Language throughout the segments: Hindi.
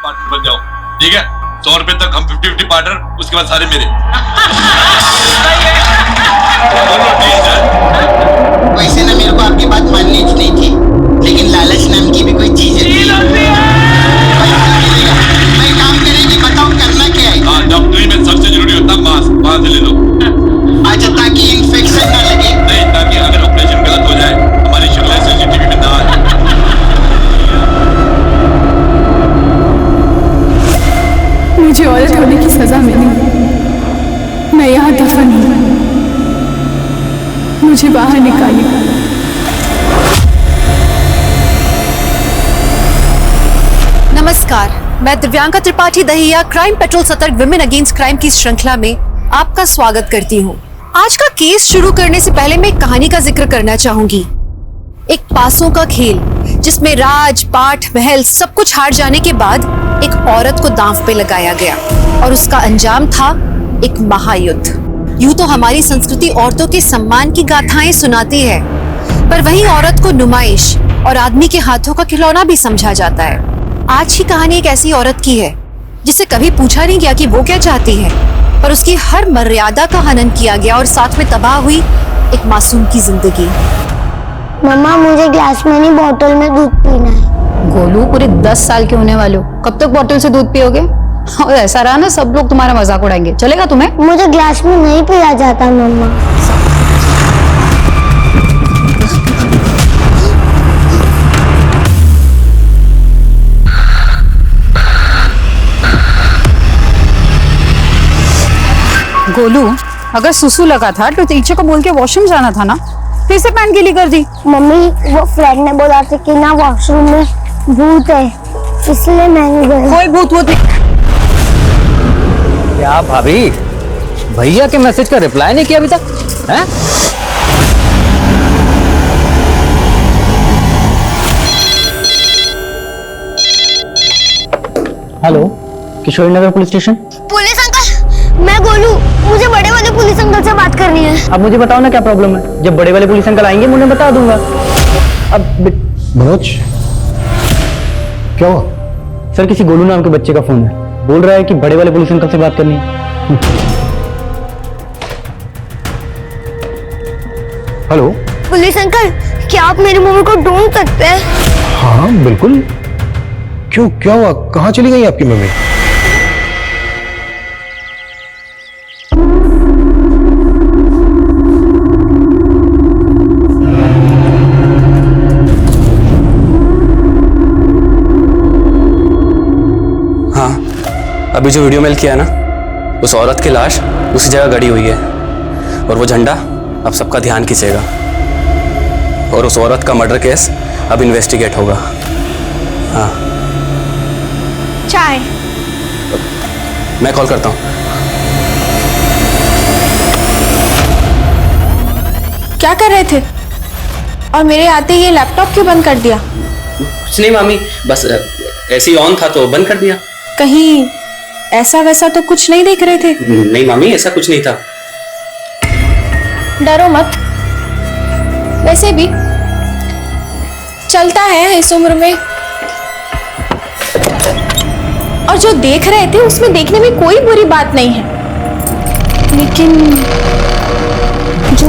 पार्टनर बन जाओ, ठीक है? 100 रुपए तक हम 50-50 पार्टनर, उसके बाद सारे मेरे। वैसे ना मेरे को आपकी बात माननी नहीं थी, लेकिन लालच नाम की भी कोई चीज है। मैं काम करेगी, बताओ करना क्या है? हाँ, डॉक्टरी में सबसे जरूरी होता है मास्क, वहां से ले लो। अच्छा, ताकि इन्फेक्शन ना लगे। नहीं, ताकि अगर ऑपरेशन गलत हो जाए हमारी शक्ल सीसीटीवी में ना आए। मुझे औरत होने की सजा मिली, मैं यहाँ दफन हूँ, मुझे बाहर निकालिए। नमस्कार, मैं दिव्यांका त्रिपाठी दहिया क्राइम पेट्रोल सतर्क विमेन अगेंस्ट क्राइम की श्रृंखला में आपका स्वागत करती हूँ। आज का केस शुरू करने से पहले मैं एक कहानी का जिक्र करना चाहूंगी। एक पासों का खेल जिसमें राज पाठ महल सब कुछ हार जाने के बाद एक औरत को दांव पे लगाया गया और उसका अंजाम था एक महायुद्ध। यूं तो हमारी संस्कृति औरतों के सम्मान की गाथाएं सुनाती है, पर वहीं औरत को नुमाइश और आदमी के हाथों का खिलौना भी समझा जाता है। आज की कहानी एक ऐसी औरत की है जिसे कभी पूछा नहीं गया कि वो क्या चाहती है, पर उसकी हर मर्यादा का हनन किया गया और साथ में तबाह हुई एक मासूम की जिंदगी। मम्मा, मुझे ग्लास में नहीं बॉटल में दूध पीना है। गोलू, पूरे 10 साल के होने वाले हो, कब तक बॉटल से दूध पियोगे? और ऐसा रहा ना, सब लोग तुम्हारा मजाक उड़ाएंगे। चलेगा तुम्हें? मुझे ग्लास में नहीं पिया जाता मम्मा। गोलू, अगर सुसु लगा था तो टीचर को बोल के वॉशरूम जाना था ना, फिर से पैंट गीली कर दी। मम्मी, वो फ्रेंड ने बोला था कि ना वॉशरूम में भूत है, इसलिए मैंने गई। कोई भूत नहीं। क्या भाभी, भैया के मैसेज का रिप्लाई नहीं किया अभी तक? हैं? हेलो, किशोरी नगर पुलिस स्टेशन। पुलिस अंकल, मैं गोलू, मुझे बड़े वाले पुलिस अंकल से बात करनी है। अब मुझे बताओ ना क्या प्रॉब्लम है, जब बड़े वाले पुलिस अंकल आएंगे मैं उन्हें बता दूंगा। अब मनोज, क्या हुआ? सर, किसी गोलू नाम के बच्चे का फोन है, बोल रहा है कि बड़े वाले पुलिस अंकल से बात करनी है। हेलो पुलिस अंकल, क्या आप मेरी मम्मी को ढूंढ सकते हैं? हाँ बिल्कुल, क्यों, क्या हुआ? कहाँ चली गई आपकी मम्मी? हाँ, अभी जो वीडियो मेल किया ना, उस औरत की लाश उसी जगह गड़ी हुई है और वो झंडा अब सबका ध्यान खींचेगा और उस औरत का मर्डर केस अब इन्वेस्टिगेट होगा। हाँ, चाय मैं कॉल करता हूँ। क्या कर रहे थे? और मेरे आते ही ये लैपटॉप क्यों बंद कर दिया? कुछ नहीं मामी, बस ऐसे ही ऑन था तो बंद कर दिया। कहीं ऐसा वैसा तो कुछ नहीं देख रहे थे? नहीं मामी, ऐसा कुछ नहीं था। डरो मत, वैसे भी चलता है इस उम्र में। और जो देख रहे थे उसमें देखने में कोई बुरी बात नहीं है, लेकिन जो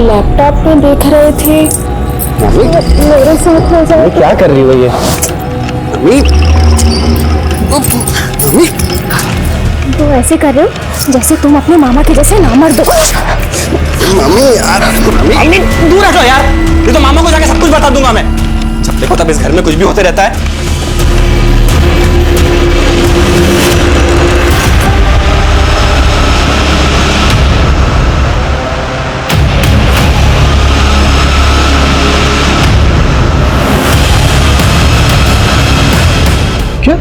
लैपटॉप में देख रहे थे मेरे साथ हो जाए। क्या कर रही हो ये? तो ऐसे कर रहे हो जैसे तुम अपने मामा के जैसे ना मर दो। मामी यार, मामी दूर हटो यार, ये तो मामा को जाके सब कुछ बता दूंगा मैं। जब देखो तब इस घर में कुछ भी होते रहता है। क्या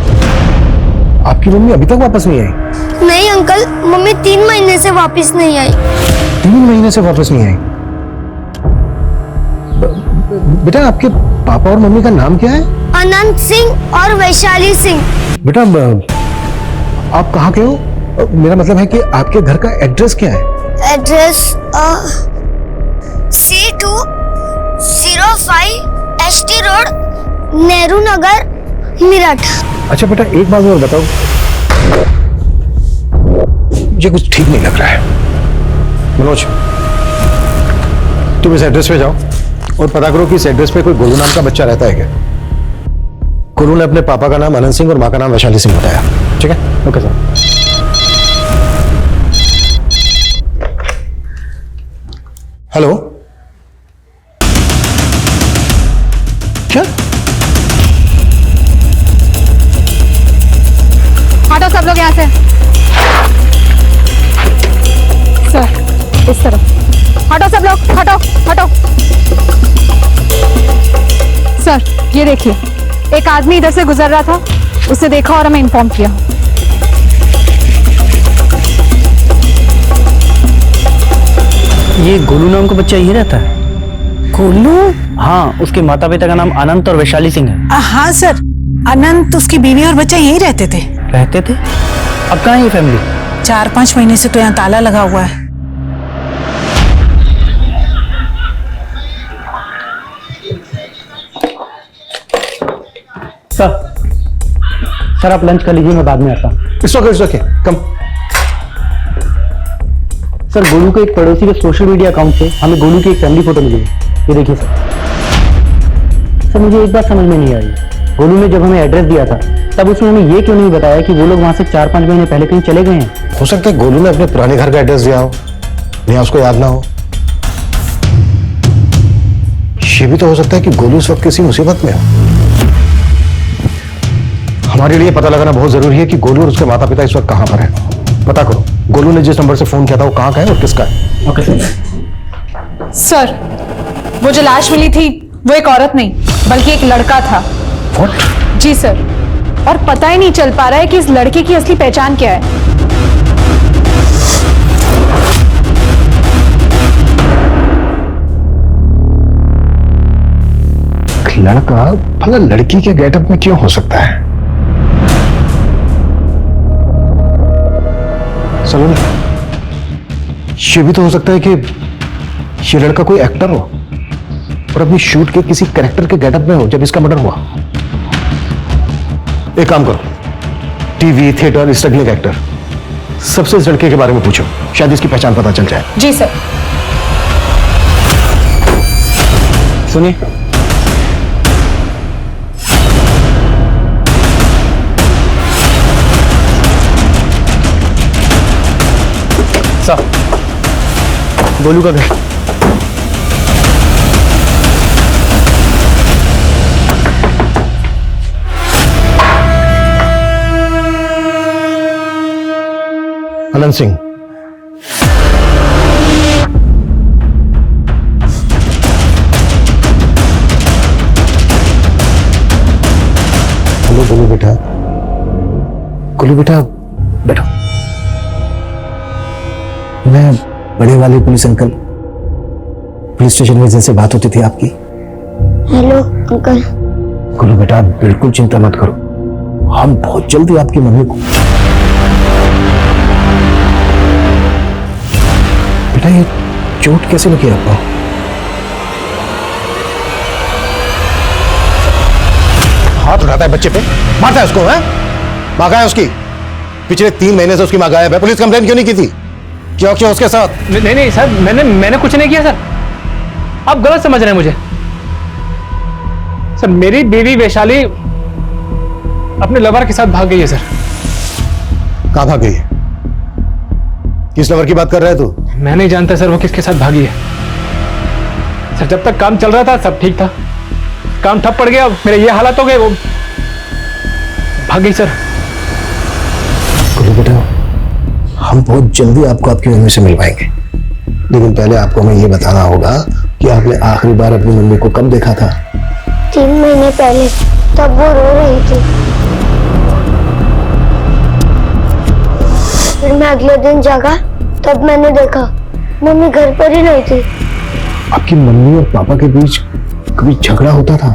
आपकी मम्मी अभी तक वापस नहीं आई? नहीं अंकल, मम्मी 3 महीने से वापस नहीं आई। 3 महीने से वापस नहीं आई? बेटा, आपके पापा और मम्मी का नाम क्या है? अनंत सिंह और वैशाली सिंह। बेटा, आप कहाँ के हो? मेरा मतलब है कि आपके घर का एड्रेस क्या है? Address C205 ST road, Nehru Nagar, Meerut. अच्छा बेटा, एक बात और बताओ, मुझे कुछ ठीक नहीं लग रहा है। मनोज, तुम इस एड्रेस पे जाओ और पता करो कि इस एड्रेस पे कोई गोलू नाम का बच्चा रहता है क्या। गोलू ने अपने पापा का नाम आनंद सिंह और माँ का नाम वैशाली सिंह बताया। ठीक है? Okay sir. हेलो, क्या? हटो सब लोग यहाँ से। सर, इस तरफ हटो सब लोग, हटो हटो। सर, ये देखिए, एक आदमी इधर से गुजर रहा था, उसे देखा और हमें इन्फॉर्म किया। ये गोलू नाम का बच्चा यही रहता है? गोलू? हाँ, उसके माता पिता का नाम अनंत और वैशाली सिंह है। हाँ सर, अनंत, उसकी बीवी और बच्चा यही रहते थे। रहते थे? अब कहाँ है ये फैमिली? 4-5 महीने से तो यहाँ ताला लगा हुआ है। सर आप लंच कर लीजिए, मैं बाद में आता हूँ। It's okay, come. Sir, Golu के एक पड़ोसी के सोशल मीडिया अकाउंट से हमें गोलू की एक फैमिली फोटो मिली है। ये देखिए सर, मुझे एक बात समझ में नहीं आई। गोलू ने जब हमें एड्रेस दिया था तब उसने हमें ये क्यों नहीं बताया कि वो लोग वहां से 4-5 महीने पहले कहीं चले गए हैं। हो सकता है गोलू ने अपने पुराने घर का एड्रेस दिया हो या उसको याद ना हो। ये भी तो हो सकता है कि गोलू इस वक्त किसी मुसीबत में हो। हमारे लिए पता लगाना बहुत जरूरी है कि गोलू और उसके माता पिता इस वक्त कहां पर है। पता करो गोलू ने जिस नंबर से फोन किया था वो कहां का है और किसका है। Okay sir. सर, वो जो लाश मिली थी वो एक औरत नहीं बल्कि एक लड़का था। What? जी सर, और पता ही नहीं चल पा रहा है कि इस लड़के की असली पहचान क्या है। लड़का भला लड़की के गेटअप में क्यों हो सकता है? सलोनी, ये भी तो हो सकता है कि ये लड़का कोई एक्टर हो और अपनी शूट के किसी कैरेक्टर के गेटअप में हो जब इसका मर्डर हुआ। एक काम करो, टीवी, थिएटर, स्ट्रगलिंग एक्टर, सबसे इस लड़के के बारे में पूछो, शायद इसकी पहचान पता चल जाए। जी सर। सुनिए, सर, गोलू का घर। अनंत सिंह, हेलो गोलू बेटा। गोलू बेटा बैठो। मैं बड़े वाले पुलिस अंकल, पुलिस स्टेशन में जिनसे बात होती थी आपकी। Hello uncle. गोलू बेटा बिल्कुल चिंता मत करो, हम बहुत जल्दी आपकी मम्मी को। बेटा ये चोट कैसे लगी आपको? हाथ उठाता है बच्चे पे, मारता है उसको, है? माँ कहाँ है उसकी? पिछले 3 महीने से उसकी माँ गायब है। पुलिस कंप्लेंट क्यों नहीं की थी? क्या किया उसके साथ? नहीं सर, मैंने कुछ नहीं किया सर, आप गलत समझ रहे हैं मुझे। सर, मेरी बीवी वैशाली अपने लवर के साथ भाग गई है सर। कहाँ भाग गई है? किस लवर की बात कर रहा है तू? मैं नहीं जानता सर वो किसके साथ भागी है। सर, जब तक काम चल रहा था सब ठीक था, काम ठप पड़ गया, मेरे ये हालात हो गए, वो भाग गई सर। बेटा हम बहुत जल्दी आपको आपकी मम्मी से मिलवाएंगे, लेकिन पहले आपको हमें ये बताना होगा कि आपने आखिरी बार अपनी मम्मी को कब देखा था? 3 महीने पहले, तब वो रो रही थी। फिर मैं अगले दिन जागा, तब मैंने देखा मम्मी घर पर ही नहीं थी। आपकी मम्मी और पापा के बीच कभी झगड़ा होता था?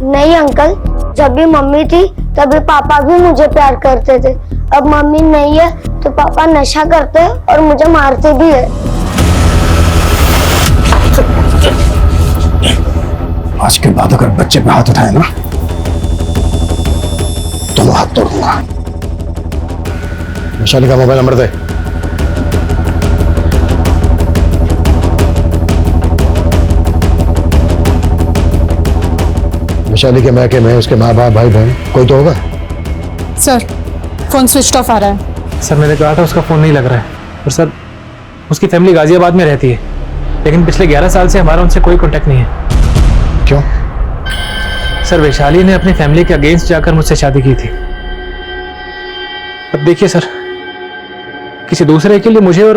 नहीं अंकल, जब भी मम्मी थी तभी पापा भी मुझे प्यार करते थे। अब मम्मी नहीं है तो पापा नशा करते हैं और मुझे मारते भी है। आज के बाद अगर बच्चे पे हाथ उठाए ना तो हाथ तोड़ दूंगा। वैशाली का मोबाइल नंबर दे। वैशाली के मैके में उसके माँ बाप भाई बहन कोई तो होगा। सर फोन स्विच ऑफ आ रहा है। सर मैंने कहा था उसका फ़ोन नहीं लग रहा है। और सर उसकी फैमिली गाजियाबाद में रहती है, लेकिन पिछले 11 साल से हमारा उनसे कोई कांटेक्ट नहीं है। क्यों? सर वैशाली ने अपनी फैमिली के अगेंस्ट जाकर मुझसे शादी की थी। अब देखिए सर, किसी दूसरे के लिए मुझे और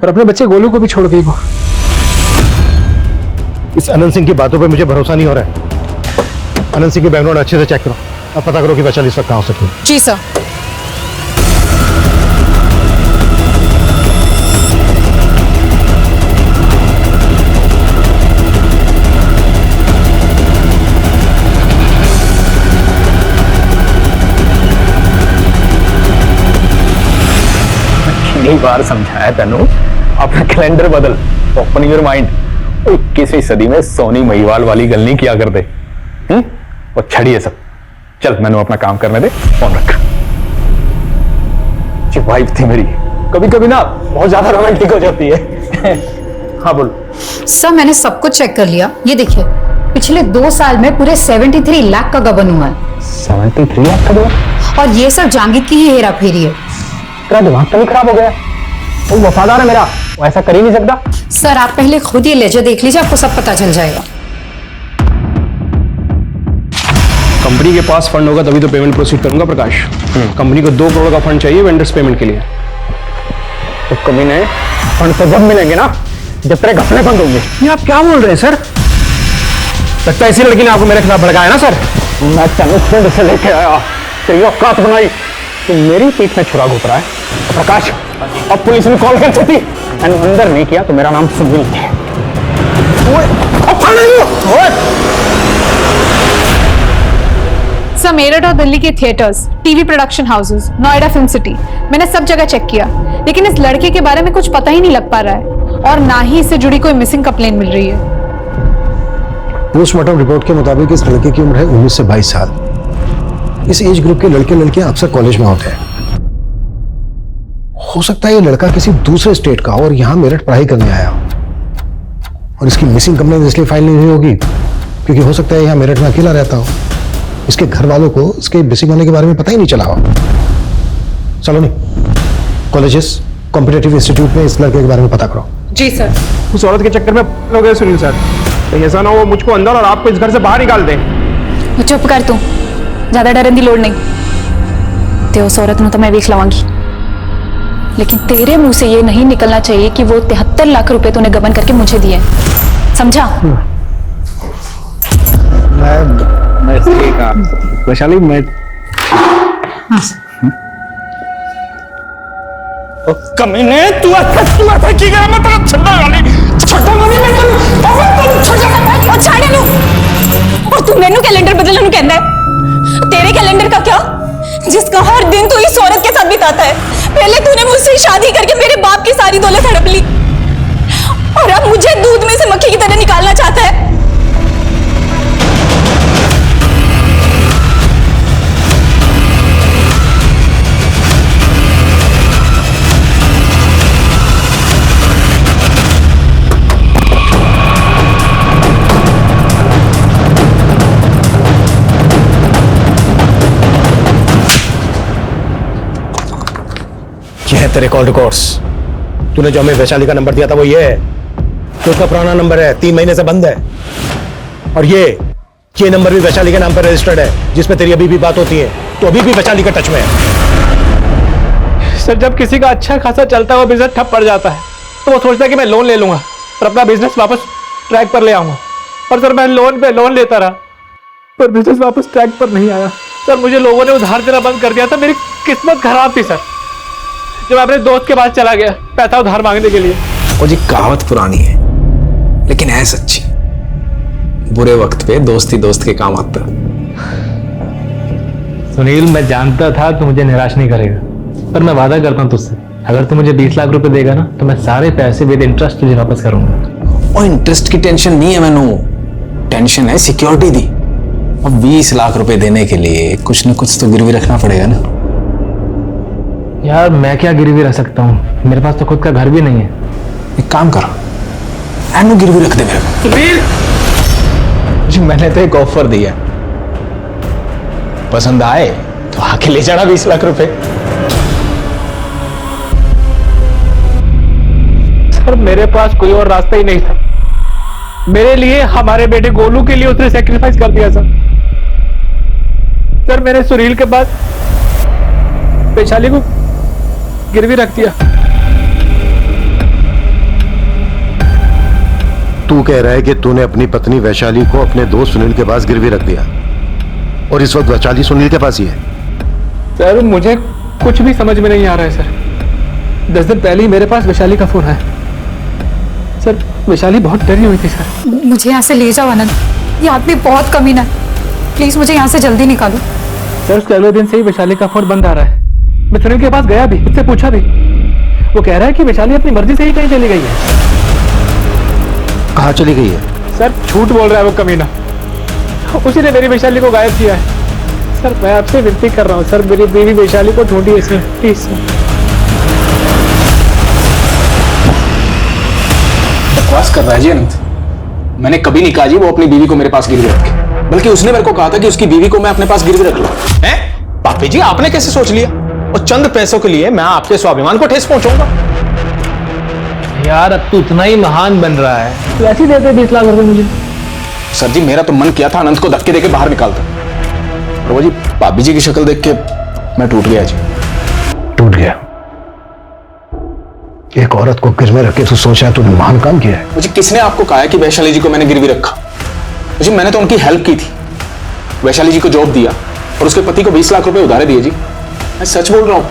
अपने बच्चे गोलू को भी छोड़ गई वो। इस अनंत सिंह की बातों पे मुझे भरोसा नहीं हो रहा है। अनंत सिंह की बैकग्राउंड अच्छे से चेक करो, अब पता करो कि वैशाली इस वक्त कहाँ हो सकती है। जी सर। कितनी बार समझाया तनु, अपना कैलेंडर बदल, ओपन योर माइंड। 21वीं सदी में सोनी महिवाल वाली गल नहीं किया करते। और छड़िए सब, चल मैंने अपना काम करने दे, फोन रख। जो वाइफ थी मेरी, कभी कभी ना बहुत ज्यादा रोमांटिक हो जाती है। हाँ बोलो। सर मैंने सब कुछ चेक कर लिया, ये देखिए पिछले 2 साल में पूरे 73 लाख का गबन हुआ है। 73 लाख का गबन? और ये सब जहांगीर की ही हेरा फेरी है। तेरा दिमाग तो नहीं खराब हो गया? वो वफादार है मेरा, वो ऐसा कर ही नहीं सकता। सर आप पहले खुद ये लेजर देख लीजिए, आपको सब पता चल जाएगा। कंपनी के पास फंड होगा तभी तो पेमेंट प्रोसीड करूंगा प्रकाश। कंपनी को 2 करोड़ का फंड चाहिए वेंडर्स पेमेंट के लिए। तो कभी नहीं, फंड तो जब मिलेंगे ना जब तेरे घपले बंद होंगे। ये आप क्या बोल रहे हैं सर? लगता है इसी लड़की ने आपको मेरे खिलाफ भड़काया ना सर? मैं चंद से लेके आया, तेरी औकात बनाई, तो मेरी पीठ में छुरा घुस रहा है। प्रकाश अब पुलिस ने कॉल कर सकती, अंदर नहीं किया तो मेरा नाम सुनील है। सर मेरठ और दिल्ली के theatres, TV production houses, Noida film city, मैंने सब जगह चेक किया, लेकिन इस लड़के के बारे में कुछ पता ही नहीं लग पा रहा है और ना ही इससे जुड़ी कोई मिसिंग कंप्लेंट मिल रही है। पोस्टमार्टम रिपोर्ट के मुताबिक इस लड़के की उम्र है 19 से 22 साल। इस एज ग्रुप के लड़के लड़कियां अक्सर कॉलेज में होते हैं। हो सकता है ये लड़का किसी दूसरे स्टेट का हो और यहां मेरठ पढ़ाई करने आया हो, और इसकी मिसिंग कंप्लेंट इसलिए फाइल नहीं हुई होगी क्योंकि हो सकता है यहां मेरठ में अकेला रहता हो। इसके घर वालों को इसके मिसिंग होने के बारे में पता ही नहीं चला हो। सलोनी, कॉलेजेस, कॉम्पिटिटिव इंस्टीट्यूट में इस लड़के के बारे में पता करो। जी सर। उस औरत के चक्कर में हो गए सुनील सर, तो ऐसा ना हो मुझको अंदर और आपको इस घर से बाहर निकाल दें। चुप कर तू, ज्यादा डरन की लोड़ नहीं। ते उस औरत तो मैं देख लवांगी, लेकिन तेरे मुंह से ये नहीं निकलना चाहिए कि वो 73 लाख रुपए तूने गबन करके मुझे दिए, समझा? मैं इसलिए कहा वैशाली, मैं कमीने तू ऐसा की गया, मैं तेरा छड्डा वाली मैं छाड़े लू और तू मेनू कैलेंडर बदलने कहता है। तेरे कैलेंडर का क्या, जिसका हर दिन तू इस औरत के साथ बिताता है। पहले तूने मुझसे शादी करके मेरे बाप की सारी दौलत हड़प ली और अब मुझे दूध में से मक्खी की तरह निकालना चाहता है। ये है तेरे कॉल रिकॉर्ड्स। तूने जो हमें वैशाली का नंबर दिया था वो ये है, तो उसका पुराना नंबर है, 3 महीने से बंद है। और ये नंबर भी वैशाली के नाम पर रजिस्टर्ड है, जिसमें तेरी अभी भी बात होती है, तो अभी भी वैशाली का टच में है। सर जब किसी का अच्छा खासा चलता हुआ बिजनेस ठप पड़ जाता है तो वो सोचता है कि मैं लोन ले लूंगा और अपना बिजनेस वापस ट्रैक पर ले आऊंगा। और सर मैं लोन पे लोन लेता रहा पर बिजनेस वापस ट्रैक पर नहीं आया। सर मुझे लोगों ने उधार देना बंद कर दिया था, मेरी किस्मत खराब थी सर। जब अपने दोस्त के पास चला गया पैसा उधार मांगने के लिए। और जी कहावत पुरानी है लेकिन है सच्ची, बुरे वक्त पे दोस्ती दोस्त के काम आता है। सुनील मैं जानता था तू मुझे निराश नहीं करेगा, पर मैं वादा करता हूँ तुझसे, अगर तू मुझे 20 लाख रुपए देगा ना तो मैं सारे पैसे विद इंटरेस्ट तुझे वापस करूंगा। और इंटरेस्ट की टेंशन नहीं है मैनू, टेंशन है सिक्योरिटी दी। अब 20 लाख रुपए देने के लिए कुछ न कुछ तो गिरवी रखना पड़ेगा ना। यार मैं क्या गिरवी रख सकता हूँ, मेरे पास तो खुद का घर भी नहीं है। एक काम कर, एनु गिरवी रख दे मेरे को। मैंने तो एक ऑफर दिया, पसंद आए तो आके ले जाना 20 लाख रुपए। सर मेरे पास कोई और रास्ता ही नहीं था। मेरे लिए, हमारे बेटे गोलू के लिए उसने सैक्रिफाइस कर दिया सर मैंने सुनील के बाद वैशाली को गिरवी रख दिया। तू कह रहा है कि तूने अपनी पत्नी वैशाली को अपने दोस्त सुनील के पास गिरवी रख दिया और इस वक्त वैशाली सुनील के पास ही है? सर मुझे कुछ भी समझ में नहीं आ रहा है सर। 10 दिन पहले ही मेरे पास वैशाली का फोन है सर। वैशाली बहुत डरी हुई थी सर। मुझे यहाँ से ले जाओ आनंद, ये आदमी बहुत कमीना है। प्लीज मुझे यहाँ से जल्दी निकालो। सर उसके अगले दिन से ही वैशाली का फोन बंद आ रहा है। मैं सुनील के पास गया भी, उससे पूछा भी, वो कह रहा है कि वैशाली अपनी मर्जी से ही कहीं चली गई है। कहाँ चली गई है? सर झूठ बोल रहा है वो कमीना, उसी ने मेरी वैशाली को गायब किया है। सर मैं आपसे विनती कर रहा हूँ सर, मेरी बीवी वैशाली को ढूंढिए सर, प्लीज सर। बकवास कर रहा है जी अनंत। मैंने कभी नहीं कहा जी वो अपनी बीवी को मेरे पास गिरवी रखे, बल्कि उसने मेरे को कहा था कि उसकी बीवी को मैं अपने पास गिरवी रख लूं। हैं? पापी जी आपने कैसे सोच लिया? और चंद पैसों के लिए मैं आपके स्वाभिमान को ठेस पहुंचाऊंगा? यार अब तो उतना ही महान बन रहा है, तो ऐसे ही देते 20 लाख रुपए मुझे। सर जी मेरा तो मन किया था अनंत को धक्के देके बाहर निकालता, और वो जी भाभी जी की शक्ल देख के मैं टूट गया जी। टूट गया? एक औरत को गिरवे रख के तू सोच रहा है तूने महान काम किया है? मुझे किसने आपको कहा है कि वैशाली जी को मैंने गिरवी रखा? मुझे, मैंने तो उनकी हेल्प की थी। वैशाली जी को जॉब दिया और उसके पति को 20 लाख रुपए उधारे दिए जी। मैं सच बोल रहा हूं।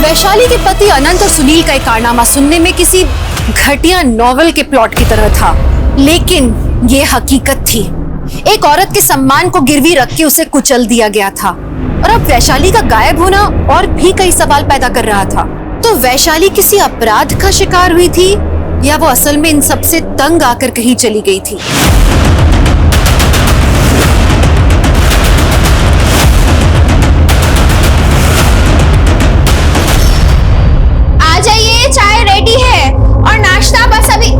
वैशाली के पति अनंत और सुनील का एक कारनामा सुनने में किसी घटिया नॉवेल के प्लॉट की तरह था, लेकिन ये हकीकत थी। एक औरत के सम्मान को गिरवी रख के उसे कुचल दिया गया था, और अब वैशाली का गायब होना और भी कई सवाल पैदा कर रहा था। तो वैशाली किसी अपराध का शिकार हुई थी, या वो असल में इन सबसे तंग आकर कहीं चली गई थी? आ जाइए, चाय रेडी है और नाश्ता बस अभी।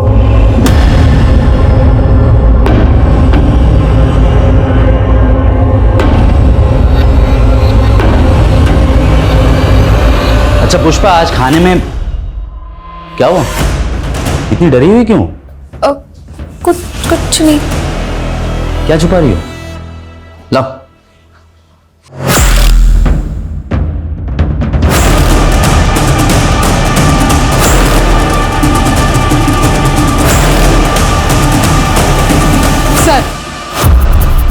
अच्छा पुष्पा, आज खाने में क्या हुआ? इतनी डरी हुई क्यों? कुछ नहीं। क्या छुपा रही हो? ला। सर,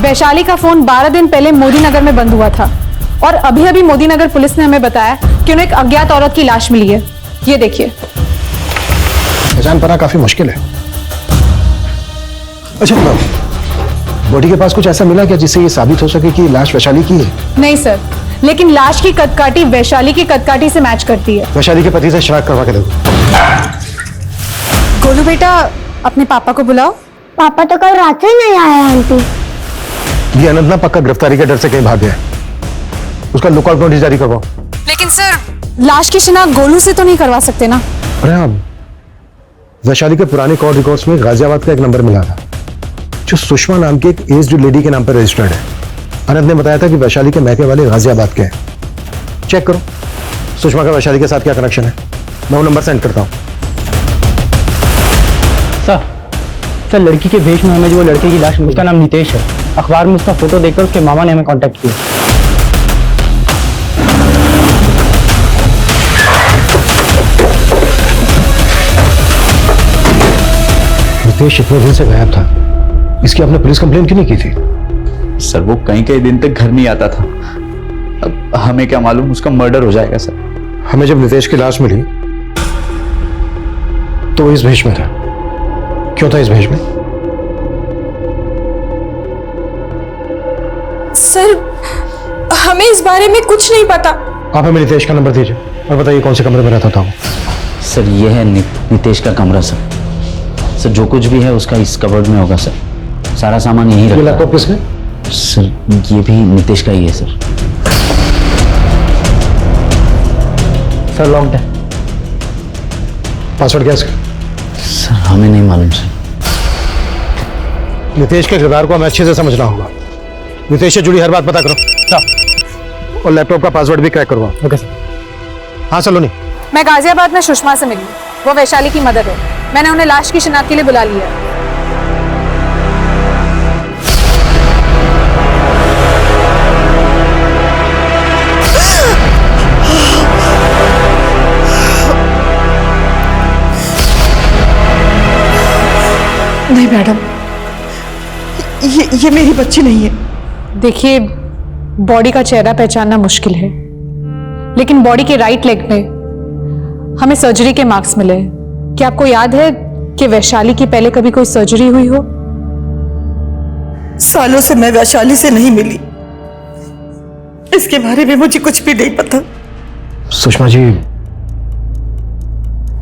वैशाली का फोन 12 दिन पहले मोदी नगर में बंद हुआ था, और अभी अभी मोदी नगर पुलिस ने हमें बताया कि उन्हें एक अज्ञात औरत की लाश मिली है। ये देखिए। पहचान पाना काफी मुश्किल है। अच्छा, बॉडी के पास कुछ ऐसा मिला क्या जिससे ये साबित हो सके कि लाश वैशाली की है? नहीं सर, लेकिन लाश की कदकाठी वैशाली की कदकाठी से मैच करती है। वैशाली के पति से शनाख्त करवा के देखो। गोलू बेटा, अपने पापा को बुलाओ। पापा तो कल रात से नहीं आया आंटी। ये अनंत ना पक्का गिरफ्तारी के डर से कहीं भाग गया है, उसका लुकआउट नोटिस जारी करवाओ। लेकिन सर, लाश की शिनाख्त गोलू से तो नहीं करवा सकते ना? अरे हाँ, वैशाली के पुराने कॉल रिकॉर्ड्स में गाजियाबाद का एक नंबर मिला था जो सुषमा नाम की एक एज्ड लेडी के नाम पर रजिस्टर्ड है। अनंत ने बताया था कि वैशाली के मैके वाले गाजियाबाद के हैं। चेक करो सुषमा का वैशाली के साथ क्या कनेक्शन है। मैं वो नंबर सेंड करता हूँ। सर लड़की के भेष में हमें जो लड़के की लाश, उसका नाम नितेश है। अखबार में उसका फोटो देखकर उसके मामा ने हमें कांटेक्ट किया। नितेश इतने दिन से गायब था, इसकी आपने पुलिस कंप्लेंट क्यों नहीं की थी? सर वो कई दिन तक घर नहीं आता था। अब हमें क्या मालूम उसका मर्डर हो जाएगा सर। हमें जब नितेश की लाश मिली तो वो इस भेष में था। क्यों था इस भेष में? सर, हमें इस बारे में कुछ नहीं पता। आप हमें नितेश का नंबर दीजिए और बताइए कौन से कमरे में रहता था वो। सर ये है नितेश का कमरा सर। सर जो कुछ भी है उसका इस कबर्ड में होगा सर। सारा सामान यहीं रखा है। लैपटॉप किसका? सर ये भी नितेश का ही है सर। सर लॉक्ड है। पासवर्ड क्या है इसका? सर हमें नहीं मालूम सर। नितेश के किरदार को हमें अच्छे से समझना होगा। नितेश से जुड़ी हर बात पता करो और लैपटॉप का पासवर्ड भी क्रैक करवाओ। Okay sir. हाँ सलोनी, मैं गाजियाबाद में सुषमा से मिली। वो वैशाली की मदर है। मैंने उन्हें लाश की शिनाख्त के लिए बुला लिया है। नहीं मैडम, ये मेरी बच्ची नहीं है। देखिए, बॉडी का चेहरा पहचानना मुश्किल है, लेकिन बॉडी के राइट लेग में हमें सर्जरी के मार्क्स मिले। क्या आपको याद है कि वैशाली की पहले कभी कोई सर्जरी हुई हो? सालों से मैं वैशाली से नहीं मिली, इसके बारे में मुझे कुछ भी नहीं पता। सुषमा जी,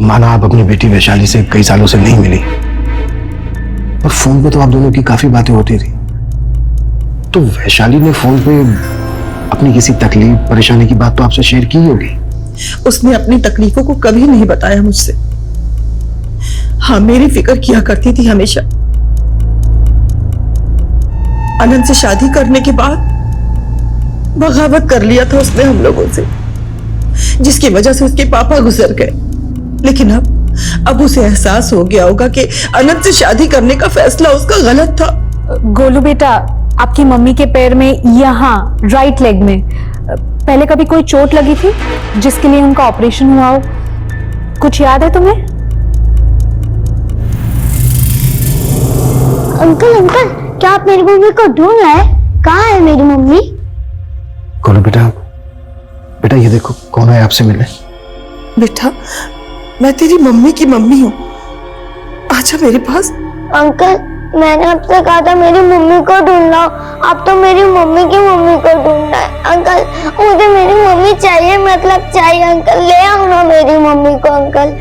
माना आप अपनी बेटी वैशाली से कई सालों से नहीं मिली, और फोन पे तो आप दोनों की काफी बातें होती थी। तो वैशाली ने फोन पे अपनी किसी तकलीफ परेशानी की बात तो आपसे शेयर की होगी। उसने अपनी तकलीफों को कभी नहीं बताया मुझसे। हाँ, मेरी फिक्र किया करती थी हमेशा। अनंत से शादी करने के बाद बगावत कर लिया था उसने हम लोगों से, जिसकी वजह से उसके पापा गुजर गए। लेकिन अब उसे एहसास हो गया होगा कि अनंत से शादी करने का फैसला उसका गलत था। गोलू बेटा, आपकी मम्मी के पैर में, यहाँ राइट लेग में पहले कभी कोई चोट लगी थी जिसके लिए उनका ऑपरेशन हुआ हो? कुछ याद है तुम्हें? अंकल अंकल, क्या आप मेरी मम्मी को ढूंढ रहे हैं? कहाँ है मेरी मम्मी? गोलू बेटा, बेटा ये देखो कौन है आपसे मिलने। बेटा, मैं तेरी मम्मी की मम्मी हूँ, आजा मेरे पास। अंकल, मैंने आपसे कहा था मेरी मम्मी को ढूंढना, आप तो मेरी मम्मी की मम्मी को ढूंढना है। अंकल, मुझे मेरी मम्मी चाहिए, मतलब चाहिए। अंकल ले आओ ना मेरी मम्मी को। अंकल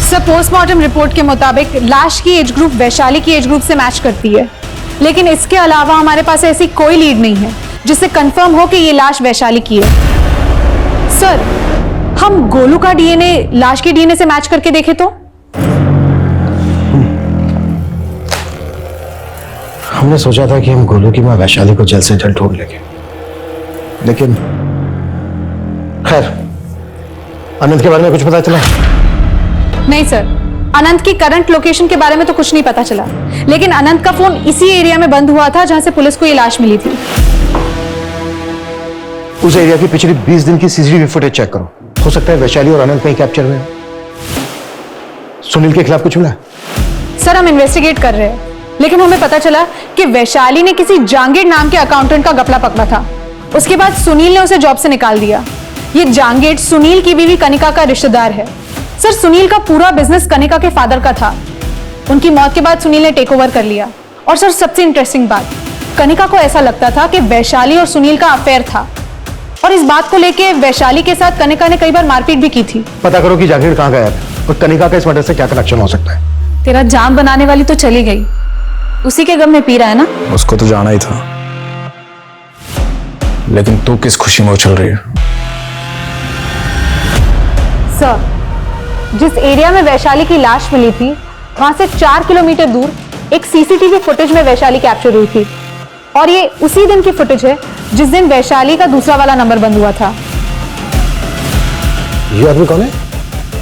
सर, पोस्टमार्टम रिपोर्ट के मुताबिक लाश की एज ग्रुप वैशाली की एज ग्रुप से मैच करती है, लेकिन इसके अलावा हमारे पास ऐसी कोई लीड नहीं है जिससे कंफर्म हो कि ये लाश वैशाली की है। सर, हम गोलू का डीएनए लाश के डीएनए से मैच करके देखें तो? हमने सोचा था कि हम गोलू की मां वैशाली को जल्द से जल्द ढूंढ लेंगे, लेकिन खैर, अनंत के बारे में कुछ पता चला? नहीं सर, अनंत की करंट लोकेशन के बारे में तो कुछ नहीं पता चला, लेकिन अनंत का फोन इसी एरिया में बंद हुआ था जहां से पुलिस को ये लाश मिली थी। उस एरिया की पिछली 20 दिन की सीसीटीवी फुटेज चेक करो। हो सकता है वैशाली और अनंत कहीं कैप्चर हुए। सुनील के खिलाफ कुछ मिला? सर, हम इन्वेस्टिगेट कर रहे हैं, लेकिन हमें पता चला कि वैशाली ने किसी जांगीर नाम के अकाउंटेंट का गपला पकड़ा था। उसके बाद सुनील ने उसे जॉब से निकाल दिया। ये जांगीर सुनील की बीवी कनिका का रिश्तेदार है। सर, सुनील का पूरा बिजनेस कनिका के फादर का था। उनकी मौत के बाद सुनील ने टेक ओवर कर लिया। और सर, सबसे इंटरेस्टिंग बात, कनिका को ऐसा लगता था कि वैशाली और सुनील का अफेयर था, और इस बात को लेके वैशाली के साथ कनिका ने कई बार मारपीट भी की थी। पता करो कि जागीर कहाँ गया है और कनिका का इस मर्डर से क्या कनेक्शन हो सकता है। तेरा जान बनाने वाली तो चली गई, उसी के गम में पी रहा है ना? उसको तो जाना ही था, लेकिन तू किस खुशी में उछल रही है? सर, जिस एरिया में वैशाली की लाश मिली थी, वहां से 4 किलोमीटर दूर एक सीसीटीवी फुटेज में वैशाली कैप्चर हुई थी, और ये उसी दिन की फुटेज है जिस दिन वैशाली का दूसरा वाला नंबर बंद हुआ था। ये आदमी कौन है?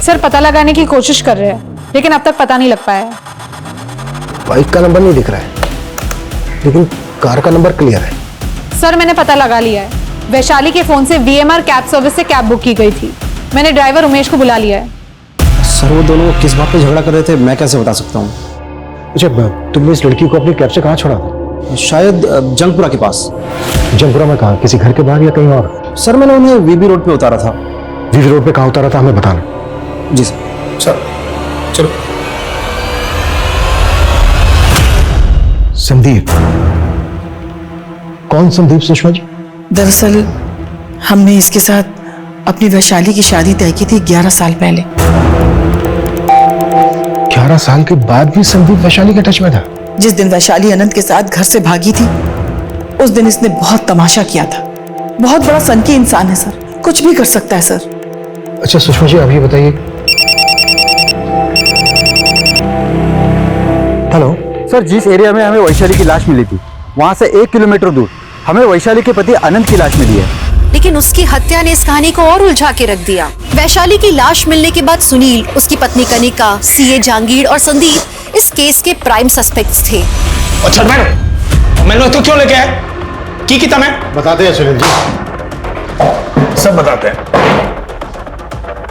सर, पता लगाने की कोशिश कर रहे हैं, लेकिन अब तक पता नहीं लग पाया है। बाइक का नंबर नहीं दिख रहा है, लेकिन कार का नंबर क्लियर है। सर, मैंने पता लगा लिया है। वैशाली के फोन से VMR कैब सर्विस से कैब बुक की गई थी। मैंने ड्राइवर उमेश को बुला लिया है। सर, वो दोनों किस बात पे झगड़ा कर रहे थे मैं कैसे बता सकता हूँ? अच्छा, तुमने इस लड़की को अपनी कैब से कहाँ छोड़ा? शायद जंगपुरा के पास। जंगपुरा में कहाँ? किसी घर के बाहर या कहीं और? सर, मैंने उन्हें VB रोड पे उतारा था। VB रोड पे कहाँ उतारा था हमें बताना। जी सर। सर, चलो। संदीप? कौन संदीप सुषमा जी? दरअसल हमने इसके साथ अपनी वैशाली की शादी तय की थी 11 साल पहले। 11 साल के बाद भी संदीप वैशाली के टच में था? जिस दिन वैशाली अनंत के साथ घर से भागी थी उस दिन इसने बहुत तमाशा किया था। बहुत बड़ा सनकी इंसान है सर, कुछ भी कर सकता है सर। अच्छा सुषमा जी, आप ये बताइए। हेलो सर, जिस एरिया में हमें वैशाली की लाश मिली थी वहां से 1 किलोमीटर दूर हमें वैशाली के पति अनंत की लाश मिली है। लेकिन उसकी हत्या ने इस कहानी को और उलझा के रख दिया। वैशाली की लाश मिलने के बाद सुनील, उसकी पत्नी कनिका, सीए जहांगीर और संदीप इस केस के प्राइम सस्पेक्ट्स थे। अच्छा मैंने तो क्यों लेके आए? की किता मैं बताते हैं सुनील जी, सब बताते हैं।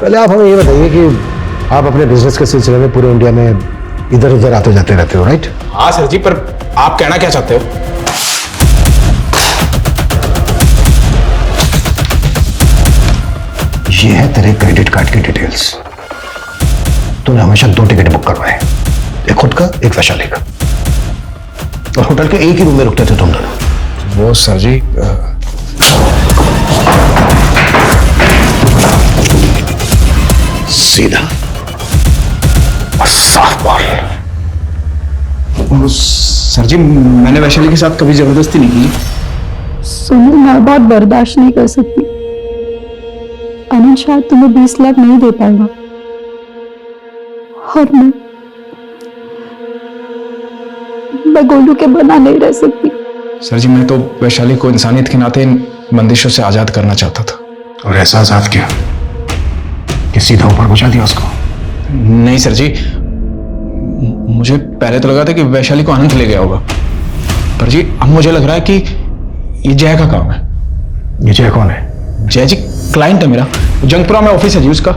पहले आप हमें ये बताइए कि आप अपने बिजनेस के सिलसिले में पूरे इंडिया में इधर उधर आते जाते रहते हो, राइट? हाँ सर जी, पर आप कहना क्या चाहते हो? ये है तेरे क्रेडिट कार्ड की डिटेल्स। तूने हमेशा 2 टिकट बुक करवाए, एक खुद का एक वैशाली का, और होटल के एक ही रूम में रुकते थे तुम दोनों। वो सर जी सीधा और साफ बोल। सर जी मैंने वैशाली के साथ कभी जबरदस्ती नहीं की। सुनील, मैं बात बर्दाश्त नहीं कर सकती। अनंत शायद तुम्हें 20 लाख नहीं दे पाएगा और मैं गोलू के बना नहीं रह सकती। सर जी मैं तो वैशाली को इंसानियत के नाते इन बंदिशों से आजाद करना चाहता था। और ऐसा आजाद किया कि सीधा ऊपर पहुंचा दिया उसको? नहीं सर जी, मुझे पहले तो लगा था कि वैशाली को अनंत ले गया होगा, पर जी अब मुझे लग रहा है कि ये जय का काम है। ये जय कौन है? जय जी क्लाइंट है मेरा, जंगपुरा में ऑफिस है जी उसका।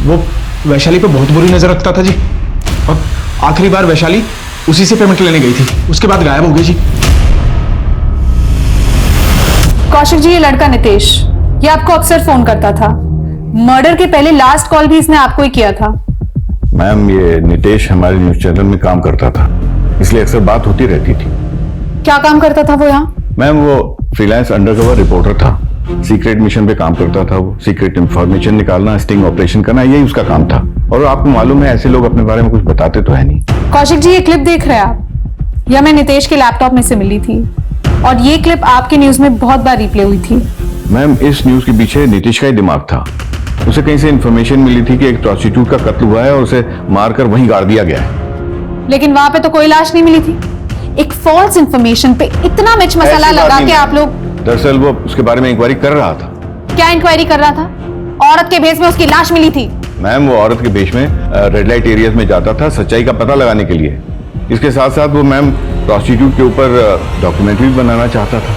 वो वैशाली पे बहुत बुरी नजर रखता था जी, और आखिरी बार वैशाली उसी से पेमेंट लेने गई थी, उसके बाद गायब हो गई जी। कौशिक जी, ये लड़का नितेश, ये आपको अक्सर फोन करता था। मर्डर के पहले लास्ट कॉल भी इसने आपको ही किया था। मैम ये नितेश हमारे न्यूज चैनल में काम करता था, इसलिए अक्सर बात होती रहती थी। क्या काम करता था वो यहाँ? मैम वो फ्रीलांस अंडरकवर रिपोर्टर था, सीक्रेट मिशन पे काम करता था। वो सीक्रेट इंफॉर्मेशन निकालना, स्टिंग ऑपरेशन करना, यही उसका काम था। और आपको मालूम है ऐसे लोग अपने बारे में कुछ बताते तो है नहीं। कौशिक जी, ये क्लिप देख रहे हैं आप? यह मैं नितेश के लैपटॉप में से मिली थी और ये क्लिप आपके न्यूज में बहुत बार रिप्ले हुई थी। मैम इस न्यूज के पीछे नीतीश का ही दिमाग था। उसे कहीं से इंफॉर्मेशन मिली थी कि एक प्रोस्टिट्यूट का कत्ल हुआ है और उसे मारकर वहीं गाड़ दिया गया है। लेकिन वहां पे तो कोई लाश नहीं मिली थी। एक फॉल्स इंफॉर्मेशन पे इतना मिर्च मसाला लगा के आप लोग। दरअसल वो उसके बारे में इंक्वायरी कर रहा था। क्या इंक्वायरी कर रहा था? औरत के भेष में उसकी लाश मिली थी। मैम वो औरत के भेष में रेड लाइट एरियाज में जाता था सच्चाई का पता लगाने के लिए। इसके साथ साथ वो मैम प्रोस्टिट्यूट के ऊपर डॉक्यूमेंट्री बनाना चाहता था।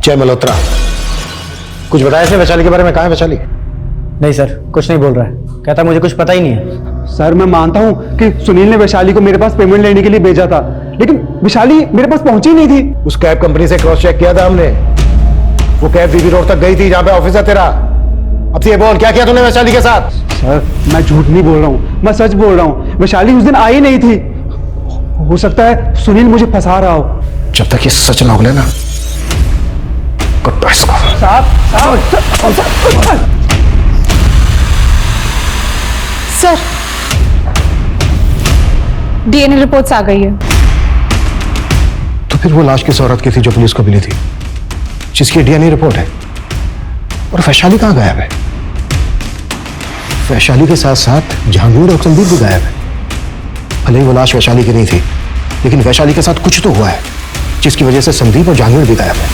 जय मल्होत्रा, कुछ बताया से वैशाली के बारे में? कहाँ है वैशाली? नहीं सर, कुछ नहीं बोल रहा है, कहता मुझे कुछ पता ही नहीं है। सर मैं मानता हूं कि सुनील ने वैशाली को मेरे पास पेमेंट लेने के लिए भेजा था, लेकिन वैशाली मेरे पास पहुंची नहीं थी। उस कैब कंपनी से क्रॉस चेक किया था हमने, वो कैब बीबी रोड तक गई थी जहां पे ऑफिस है तेरा। अब ये बोल, क्या किया तूने वैशाली के साथ? सर मैं झूठ नहीं बोल रहा हूँ, मैं सच बोल रहा हूँ। वैशाली उस दिन आई नहीं थी। हो सकता है सुनील मुझे फंसा रहा हो। जब तक ये सच ना हो ना, सर डीएनए रिपोर्ट्स आ गई है। तो फिर वो लाश किस औरत की थी जो पुलिस को मिली थी, जिसकी डीएनए रिपोर्ट है? और वैशाली कहां गायब है? वैशाली के साथ साथ जहांगीर और संदीप भी गायब है। भले ही वो लाश वैशाली की नहीं थी, लेकिन वैशाली के साथ कुछ तो हुआ है जिसकी वजह से संदीप और जहांगीर भी गायब है।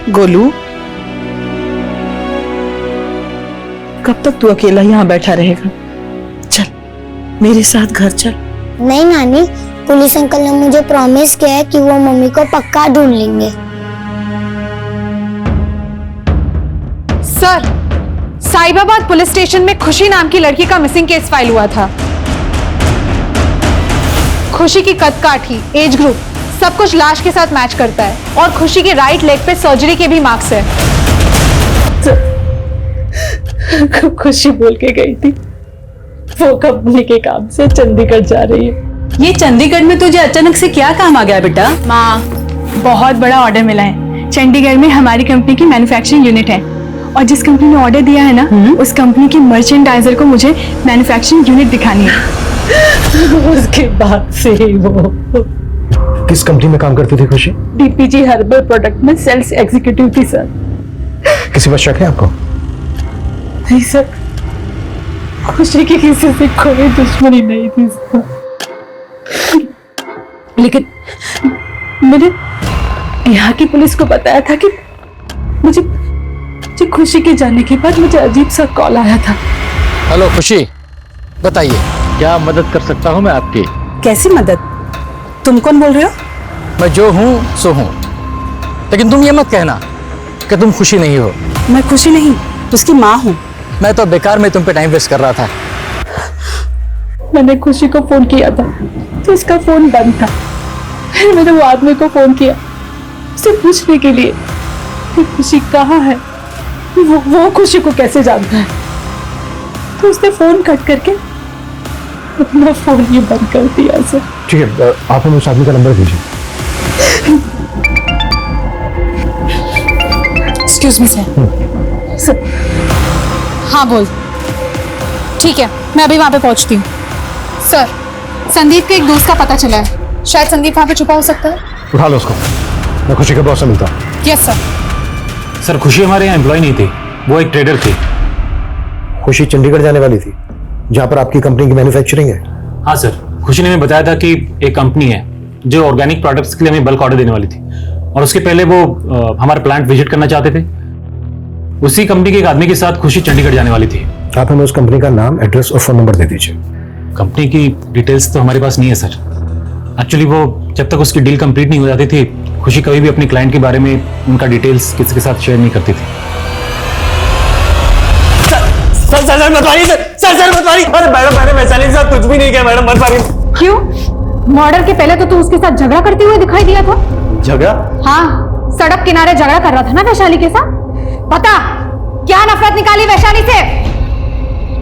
गोलू, कब तक तू अकेला यहाँ बैठा रहेगा? चल मेरे साथ घर चल। नहीं नानी, पुलिस अंकल ने मुझे प्रॉमिस किया है कि वो मम्मी को पक्का ढूंढ लेंगे। सर, साहिबाबाद पुलिस स्टेशन में खुशी नाम की लड़की का मिसिंग केस फाइल हुआ था। खुशी की कद काठी, एज ग्रुप, सब कुछ लाश के साथ मैच करता है और खुशी के राइट लेग पे सर्जरी के भी मार्क्स है। खुशी बोल के गई थी वो कंपनी के काम से चंडीगढ़ जा रही है। ये चंडीगढ़ में तुझे अचानक से क्या काम आ गया बेटा? माँ, बहुत बड़ा ऑर्डर मिला है। चंडीगढ़ में हमारी कंपनी की मैन्युफैक्चरिंग यूनिट है और जिस कंपनी ने ऑर्डर दिया है ना, उस कंपनी की मर्चेंडाइजर को मुझे मैन्युफैक्चरिंग यूनिट दिखानी है। उसके बाद से ही वो किस कंपनी में काम करती थी खुशी? डीपीजी हर्बल प्रोडक्ट में सेल्स एग्जीक्यूटिव थी सर। किसी पर शक है आपको? नहीं सर, खुशी की किसी से कोई दुश्मनी नहीं थी सर। लेकिन मैंने यहाँ की पुलिस को बताया था कि मुझे खुशी के जाने के बाद मुझे अजीब सा कॉल आया था। हेलो खुशी, बताइए क्या मदद कर सकता हूँ मैं आपकी? कैसी मदद? तुम कौन बोल रहे हो? मैं जो हूँ सो हूँ, लेकिन तुम ये मत कहना कि तुम खुशी नहीं हो। मैं खुशी नहीं, उसकी माँ हूँ। मैं तो बेकार में तुम पे टाइम वेस्ट कर रहा था। मैंने खुशी को फोन किया था तो उसका फोन बंद था। फिर मैंने वो आदमी को फोन किया उसे पूछने के लिए कि खुशी कहाँ है, वो खुशी को कैसे जानता है। तो उसने फोन कट करके अपना फोन ही बंद कर दिया सर। ठीक है, आप हमें उस आदमी का नंबर दीजिए। Excuse me sir. हाँ बोल। ठीक है, मैं अभी वहां पे पहुंचती हूँ। सर, संदीप के एक दोस्त का पता चला है, शायद संदीप वहां पे छुपा हो सकता है। उठा लो उसको, मैं खुशी के बॉस से मिलता हूँ। Yes sir. सर खुशी हमारे यहाँ एम्प्लॉय नहीं थी, वो एक ट्रेडर थी। खुशी चंडीगढ़ जाने वाली थी जहाँ पर आपकी कंपनी की मैन्युफैक्चरिंग है। हाँ सर, खुशी ने हमें बताया था कि एक कंपनी है जो ऑर्गेनिक प्रोडक्ट्स के लिए हमें बल्क ऑर्डर देने वाली थी और उसके पहले वो हमारा प्लांट विजिट करना चाहते थे। उसी कंपनी के एक आदमी के साथ खुशी चंडीगढ़ जाने वाली थी। आप हमें उस कंपनी का नाम, एड्रेस और फोन नंबर दे दीजिए। कंपनी की डिटेल्स तो हमारे पास नहीं है सर। एक्चुअली वो जब तक उसकी डील कंप्लीट नहीं हो जाती थी, खुशी कभी भी अपने क्लाइंट के बारे में उनका डिटेल्स किसी के साथ शेयर नहीं करती थी। सर मत मारिए सर मत मारिए। अरे मैडम, मैंने वैशाली के साथ कुछ भी नहीं किया मैडम, मत मारिए। क्यों? मर्डर के पहले तो तू उसके साथ झगड़ा करते हुए दिखाई दिया था। झगड़ा? हाँ, सड़क किनारे झगड़ा कर रहा था ना वैशाली के साथ। पता क्या नफरत निकाली वैशाली से?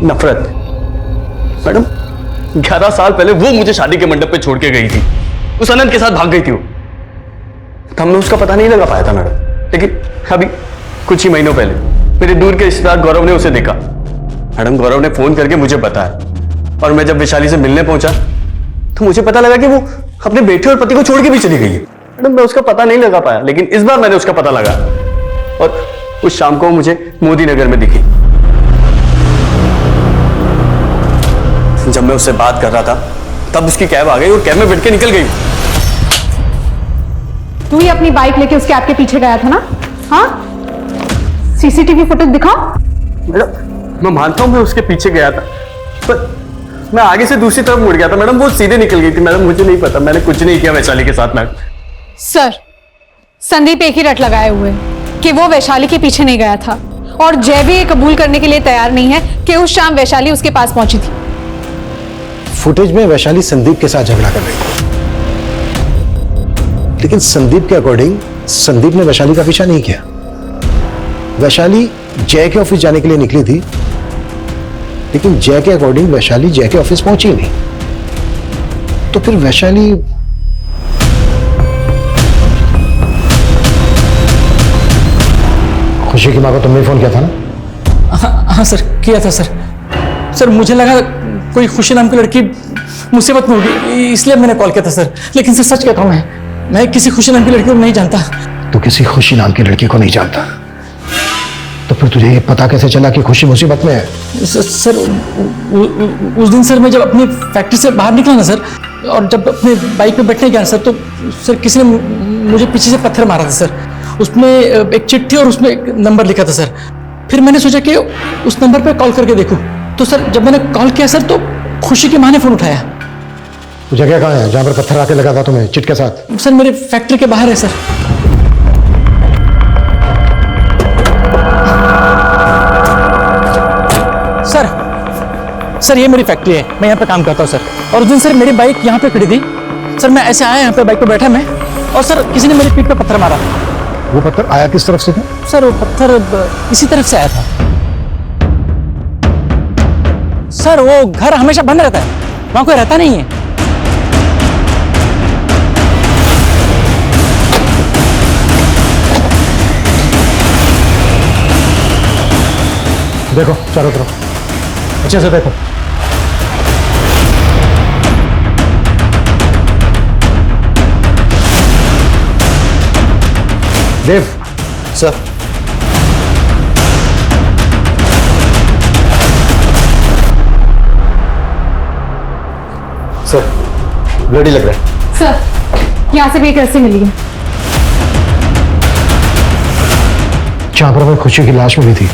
नफरत? मैडम, 11 साल पहले वो मुझे शादी के मंडप पे छोड़ के गई थी, उस अनंत के साथ भाग गई थी वो। तो हमने उसका पता नहीं लगा पाया था मैडम, लेकिन अभी कुछ ही महीनों पहले मेरे दूर के रिश्तेदार गौरव ने उसे देखा। मैडम, गौरव ने फोन करके मुझे बताया और मैं जब वैशाली से मिलने पहुंचा तो मुझे पता लगा कि वो अपने बेटे और पति को छोड़ के भी चली गई है। मैडम, मैं उसका पता नहीं लगा पाया, लेकिन इस बार मैंने उसका पता लगा और उस शाम को मुझे मोदी नगर में दिखी। जब मैं उससे बात कर रहा था तब उसकी कैब आ गई और कैब में बैठ के निकल गई। तू ही अपनी बाइक लेके उसके आपके पीछे गया था ना? हाँ, सीसीटीवी फुटेज दिखाओ। मैडम, मैं मानता हूं मैं उसके पीछे गया था, पर मैं आगे से दूसरी तरफ मुड़ गया था। मैडम, वो सीधे निकल गई थी। मैडम, मुझे नहीं पता, मैंने कुछ नहीं किया वैशाली के साथ। मैडम सर, संदीप एक ही रट लगाए हुए कि वो वैशाली के पीछे नहीं गया था और जय भी ये कबूल करने के लिए तैयार नहीं है कि उस शाम वैशाली उसके पास पहुंची थी। फुटेज में वैशाली संदीप के साथ झगड़ा कर रही थी, लेकिन संदीप के अकॉर्डिंग संदीप ने वैशाली का पीछा नहीं किया। वैशाली जय के ऑफिस जाने के लिए निकली थी, लेकिन जय के अकॉर्डिंग वैशाली जय के ऑफिस पहुंची नहीं। तो फिर वैशाली खुशी की मां को तुमने फोन किया था ना? हाँ सर, किया था सर। सर मुझे लगा कोई खुशी नाम की लड़की मुसीबत में होगी, इसलिए मैंने कॉल किया था सर। लेकिन सर सच कहता हूँ, मैं किसी खुशी नाम की लड़की को नहीं जानता। तो किसी खुशी नाम की लड़की को नहीं जानता, तो फिर तुझे ये पता कैसे चला कि खुशी मुसीबत में है? सर उस दिन सर मैं जब अपनी फैक्ट्री से बाहर निकला ना सर, और जब अपने बाइक पे बैठने गया सर, तो सर किसी ने मुझे पीछे से पत्थर मारा था सर। उसमें एक चिट्ठी और उसमें एक नंबर लिखा था सर। फिर मैंने सोचा कि उस नंबर पे कॉल करके देखूं, तो सर जब मैंने कॉल किया सर, तो खुशी की मां ने फोन उठाया। वो जगह कहाँ है जहां पर पत्थर आके लगा था तुम्हें चिट के साथ? सर मेरे फैक्ट्री के बाहर है सर। सर ये मेरी फैक्ट्री है, मैं यहाँ पे काम करता हूँ सर। और उस दिन सर मेरी बाइक यहाँ पे खड़ी थी सर, मैं ऐसे आया यहाँ पे बाइक पे बैठा मैं, और सर किसी ने मेरी पीठ पे पत्थर मारा। वो पत्थर आया किस तरफ से था? सर वो पत्थर इसी तरफ से आया था। सर वो घर हमेशा बंद रहता है, वहां कोई रहता नहीं है। देखो चारों तरफ अच्छे से देखो। देव सर। सर रेडी लग रहा है। सर यहाँ से भी एक रस्सी मिली है। जहां पर हमें खुशी की लाश मिली थी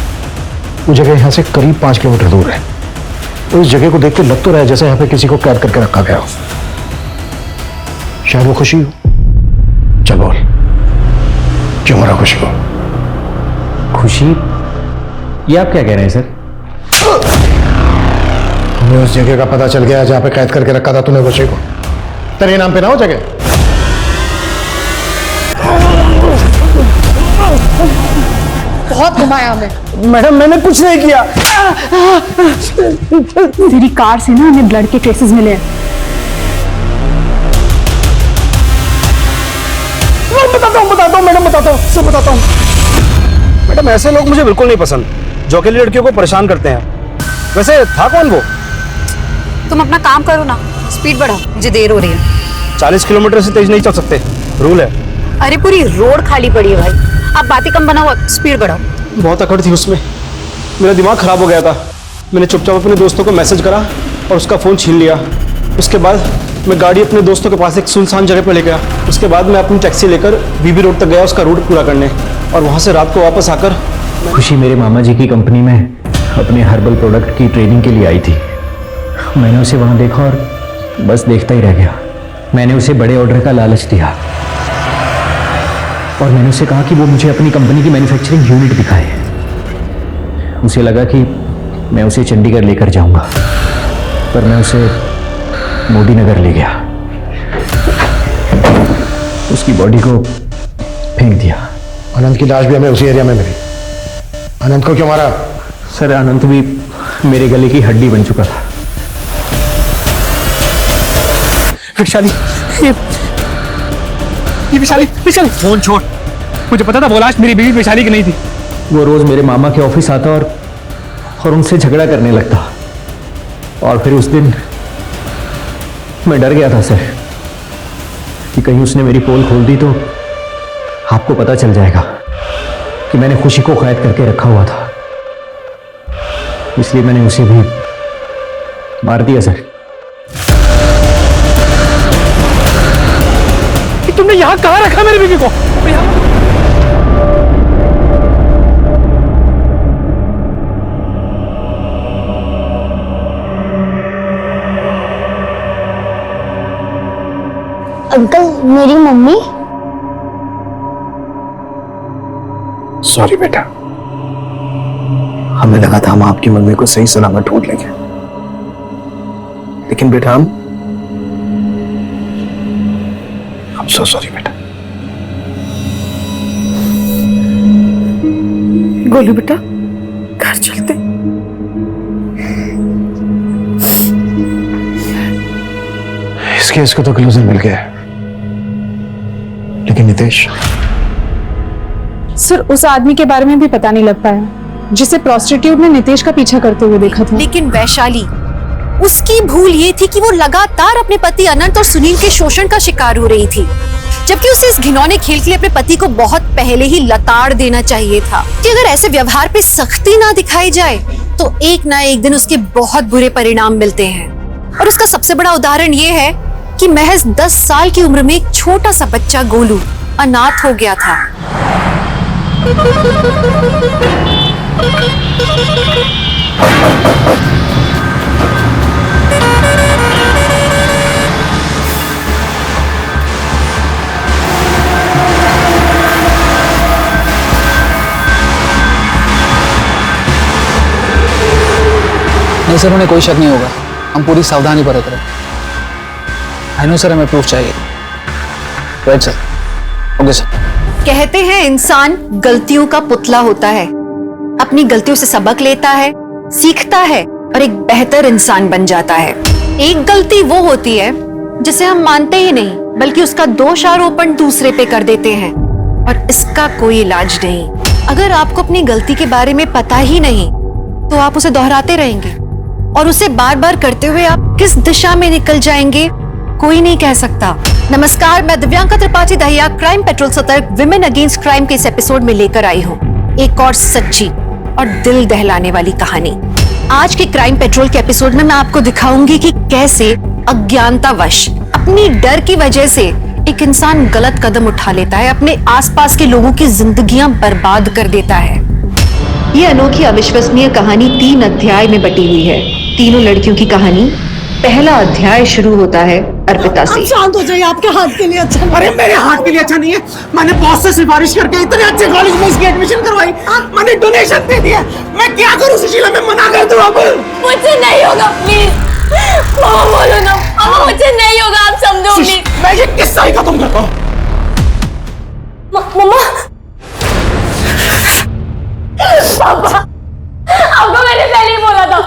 वो जगह यहाँ से करीब 5 किलोमीटर दूर है। उस जगह को देख के लग तो रहा है जैसे यहाँ पे किसी को कैद करके रखा गया हो। शायद वो खुशी हो। चल बोल, क्यों मरा खुशी को? खुशी? ये आप क्या कह रहे हैं सर? हमें उस जगह का पता चल गया जहां पे कैद करके रखा था तूने खुशी को। तेरे नाम पे ना हो जगह? बहुत घुमाया हमें। मैडम मैंने कुछ नहीं किया। तेरी कार से ना हमें ब्लड के ट्रेसेस मिले हैं। बताता हूँ मैडम, बताता हूँ, सब बताता हूँ। मैडम ऐसे लोग मुझे बिल्कुल नहीं पसंद जो अकेली लड़कियों को परेशान करते हैं। वैसे था कौन वो? तुम अपना काम करो ना, स्पीड बढ़ाओ, मुझे देर हो रही है। 40 किलोमीटर से तेज नहीं चल सकते, रूल है। अरे पूरी रोड खाली पड़ी है भाई, आप बातें कम बनाओ, स्पीड बढ़ाओ। बहुत अकड़ थी उसमें, मेरा दिमाग खराब हो गया था। मैंने चुपचाप अपने दोस्तों को मैसेज करा और उसका फ़ोन छीन लिया। उसके बाद मैं गाड़ी अपने दोस्तों के पास एक सुनसान जगह पर ले गया। उसके बाद मैं अपनी टैक्सी लेकर बीबी रोड तक गया उसका रूट पूरा करने, और वहाँ से रात को वापस आकर खुशी मेरे मामा जी की कंपनी में अपने हर्बल प्रोडक्ट की ट्रेनिंग के लिए आई थी। मैंने उसे वहाँ देखा और बस देखता ही रह गया। मैंने उसे बड़े ऑर्डर का लालच दिया और मैंने उसे कहा कि वो मुझे अपनी कंपनी की मैन्युफैक्चरिंग यूनिट दिखाए। उसे लगा कि मैं उसे चंडीगढ़ लेकर जाऊंगा, पर मैं उसे मोदी नगर ले गया। उसकी बॉडी को फेंक दिया। अनंत की लाश भी हमें उसी एरिया में मिली। अनंत को क्यों मारा? सर अनंत भी मेरे गले की हड्डी बन चुका था। विशाली, ये विशाली, विशाली फोन छोड़। मुझे पता था वो लाश मेरी बीवी विशाली की नहीं थी। वो रोज मेरे मामा के ऑफिस आता और उनसे झगड़ा करने लगता, और फिर उस दिन मैं डर गया था सर कि कहीं उसने मेरी पोल खोल दी तो आपको पता चल जाएगा कि मैंने खुशी को कैद करके रखा हुआ था। इसलिए मैंने उसे भी मार दिया सर। तुमने यहां कहां रखा मेरी बीवी को? अंकल मेरी मम्मी। सॉरी बेटा, हमें लगा था हम आपकी मम्मी को सही सलामत ढूंढ लेंगे, लेकिन बेटा हम सो सॉरी बेटा। गोलू बेटा घर चलते। इस केस को तो क्लोजर मिल गया है, लेकिन नितेश सर उस आदमी के बारे में भी पता नहीं लग पाया जिसे प्रोस्टिट्यूट ने नितेश का पीछा करते हुए देखा था। लेकिन वैशाली, उसकी भूल ये थी कि वो लगातार अपने पति अनंत और सुनील के शोषण का शिकार हो रही थी, जबकि उसे इस घिनौने खेल के लिए अपने पति को बहुत पहले ही लताड़ देना चाहिए था कि अगर ऐसे व्यवहार पे सख्ती ना दिखाई जाए तो एक ना एक दिन उसके बहुत बुरे परिणाम मिलते हैं। और उसका सबसे बड़ा उदाहरण ये है कि महज 10 साल की उम्र में एक छोटा सा बच्चा गोलू अनाथ हो गया था। नहीं सर, उन्हें कोई शक नहीं होगा। हम पूरी सावधानी बरत रहे। आई नो सर, हमें प्रूफ चाहिए। Right sir. Okay sir. कहते हैं इंसान गलतियों का पुतला होता है, अपनी गलतियों से सबक लेता है, सीखता है और एक बेहतर इंसान बन जाता है। एक गलती वो होती है जिसे हम मानते ही नहीं, बल्कि उसका दोषारोपण दूसरे पे कर देते हैं, और इसका कोई इलाज नहीं। अगर आपको अपनी गलती के बारे में पता ही नहीं तो आप उसे दोहराते रहेंगे, और उसे बार बार करते हुए आप किस दिशा में निकल जाएंगे कोई नहीं कह सकता। नमस्कार, मैं दिव्यांका त्रिपाठी दहिया क्राइम पेट्रोल सतर्क विमेन अगेंस्ट क्राइम के इस एपिसोड में लेकर आई हूँ एक और सच्ची और दिल दहलाने वाली कहानी। आज के क्राइम पेट्रोल के एपिसोड में मैं आपको दिखाऊंगी कि कैसे अज्ञानतावश अपनी डर की वजह से एक इंसान गलत कदम उठा लेता है, अपने आसपास के लोगों की जिंदगियां बर्बाद कर देता है। ये अनोखी अविश्वसनीय कहानी 3 अध्याय में बटी हुई है। तीनों लड़कियों की कहानी। पहला अध्याय शुरू होता है अर्पिता से। शांत हो जाइए, आपके हाथ के लिए अच्छा नहीं। अरे मेरे हाथ के लिए अच्छा नहीं है। मैंने बॉस से सिफारिश करके इतने अच्छे कॉलेज में इसकी एडमिशन करवाई, मैंने डोनेशन दे दिया। मैं क्या करूं सुशीला, मैं मना कर दूं? अब मुझसे नहीं होगा, प्लीज मामा बोलो ना। मामा मुझसे नहीं होगा, आप समझो प्लीज। मैं ये किस्सा ही खत्म करता हूं। मम्मा, पापा, आपको मैंने पहले ही बोला था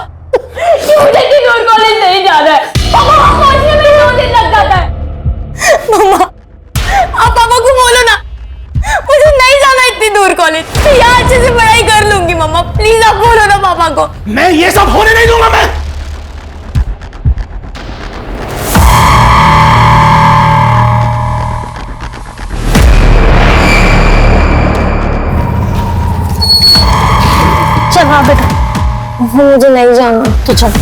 कि मुझे किन्नौर कॉलेज नहीं जाना है। पापा, वहाँ पहुंचने में 2 दिन लग जाता है। मम्मा, आप पापा को बोलो ना, मुझे नहीं जाना इतनी दूर कॉलेज, मैं यहाँ अच्छे से पढ़ाई कर लूंगी। मम्मा प्लीज आप बोलो ना पापा को। मैं ये सब होने नहीं दूंगा। मैं चल हाँ बेटा, मुझे नहीं जाना तो चल।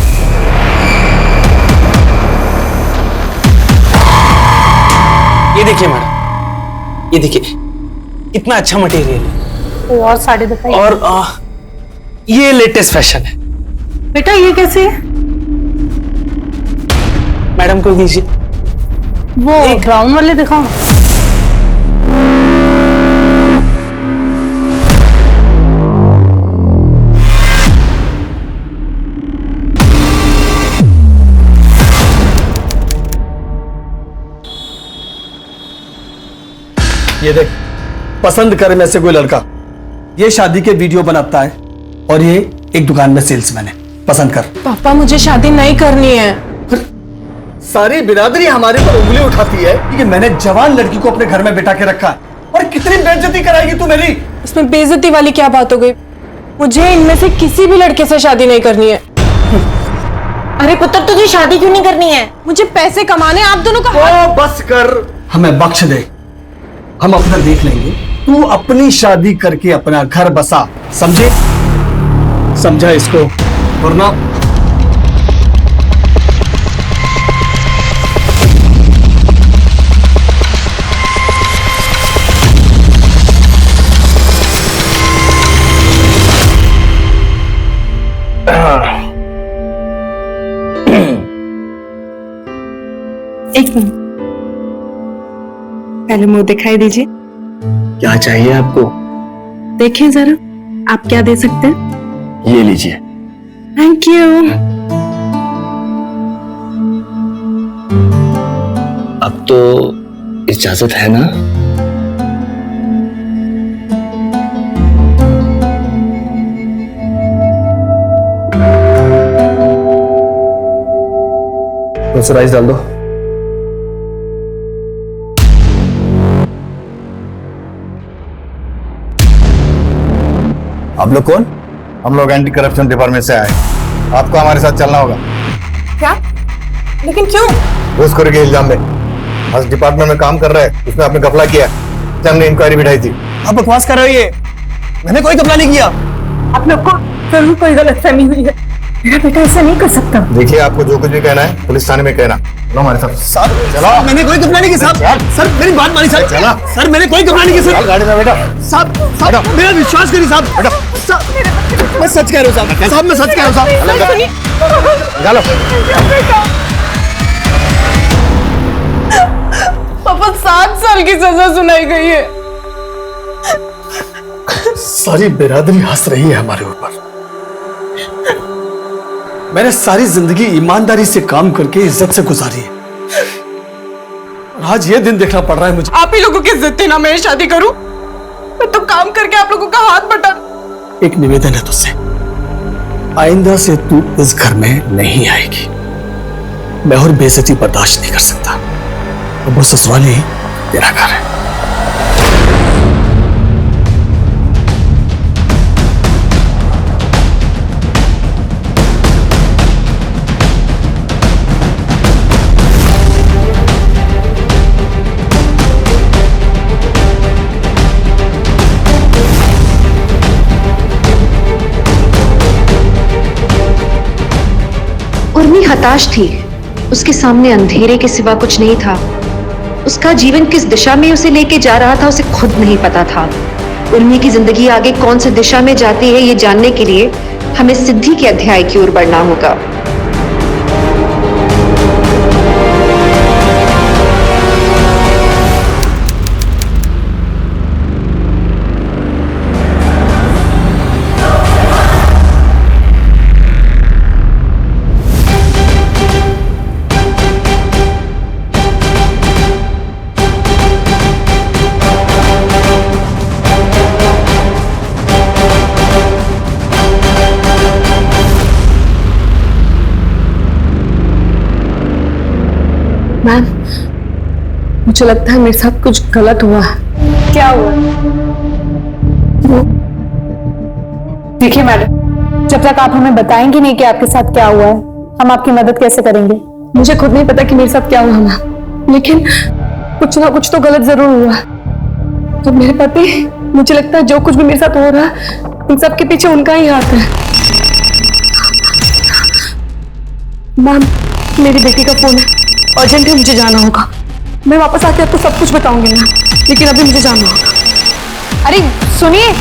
ये देखिए मैडम, ये देखिए इतना अच्छा मटेरियल है। और साड़ी दिखाइए। और ये लेटेस्ट फैशन है। बेटा ये कैसे है? मैडम को दीजिए। वो ब्राउन वाले दिखाओ। ये देख, पसंद करे में से कोई लड़का ये शादी के वीडियो बनाता है और ये एक दुकान में सेल्समैन है। पसंद कर। पापा मुझे शादी नहीं करनी है। सारी बिरादरी हमारे पर उंगली उठाती है कि मैंने जवान लड़की को अपने घर में बिठा के रखा है, और कितनी बेइज्जती कराएगी तू मेरी। इसमें बेइज्जती वाली क्या बात हो गई? मुझे इनमें से किसी भी लड़के से शादी नहीं करनी है। अरे पुत्र, तुझे शादी क्यों नहीं करनी है? मुझे पैसे कमाने, आप दोनों का ओ, बस कर, हमें बख्श दे, हम अपना देख लेंगे। तू अपनी शादी करके अपना घर बसा, समझे? समझा इसको, वरना एक मिनट, पहले मुंह दिखाई दीजिए। क्या चाहिए आपको? देखिए जरा, आप क्या दे सकते हैं? ये लीजिए। Thank you. अब तो इजाजत है ना? तो राइस डाल दो। आप लोग कौन? हम लोग एंटी करप्शन डिपार्टमेंट से आए। आपको हमारे साथ चलना होगा। क्या? लेकिन क्यों? घूसखोरी के इल्जाम में बस डिपार्टमेंट में काम कर रहा है, उसने आपने घपला किया, हमने इंक्वायरी बिठाई थी। आप बकवास कर रहे हो, ये मैंने कोई घपला नहीं किया। आप लोग को जरूर कोई गलतफहमी हुई है। मेरा बेटा ऐसा नहीं कर सकता। देखिए, आपको जो कुछ भी कहना है पुलिस थाने में कहना। चलो हमारे साथ। चलो। मैंने कोई घपला नहीं किया साहब। सर मेरी बात मानिए साहब। चला। सर मैंने कोई घपला नहीं किया सर। गाड़ी में बेटा। साहब मेरा विश्वास करिए साहब। मैं सच कह रहा हूँ साहब। साहब मैं सच कह रहा हूँ साहब। पापा 7 साल की सजा सुनाई गई है। सारी बिरादरी हंस रही है हमारे ऊपर। मैंने सारी जिंदगी ईमानदारी से काम करके इज्जत से गुजारी है, और आज ये दिन देखना पड़ रहा है मुझे। आप ही लोगों की इज्जत थी ना मैं शादी करूं? मैं तो काम करके आप लोगों का हाथ बटा। एक निवेदन है तुझसे, आइंदा से तू इस घर में नहीं आएगी। मैं और बेइज्जती बर्दाश्त नहीं कर सकता। अब वो ससुराल ही तेरा घर है। उर्मी हताश थी। उसके सामने अंधेरे के सिवा कुछ नहीं था। उसका जीवन किस दिशा में उसे लेके जा रहा था उसे खुद नहीं पता था। उर्मी की जिंदगी आगे कौन सी दिशा में जाती है ये जानने के लिए हमें सिद्धि के अध्याय की ओर बढ़ना होगा। मैम, मुझे लगता है मेरे साथ कुछ गलत हुआ है। क्या हुआ? देखिए मैडम, जब तक आप हमें बताएंगी नहीं कि आपके साथ क्या हुआ है, हम आपकी मदद कैसे करेंगे? मुझे खुद नहीं पता कि मेरे साथ क्या हुआ मैम, लेकिन कुछ ना कुछ तो गलत जरूर हुआ। तो मेरे पति, मुझे लगता है जो कुछ भी मेरे साथ हो रहा है इन सब के पीछे उनका ही हाथ है। मैम, मेरी बेटी का फोन है, अर्जेंट है, मुझे जाना होगा। मैं वापस आके आपको सब कुछ बताऊंगी मैम, लेकिन अभी मुझे जाना होगा। अरे सुनिए,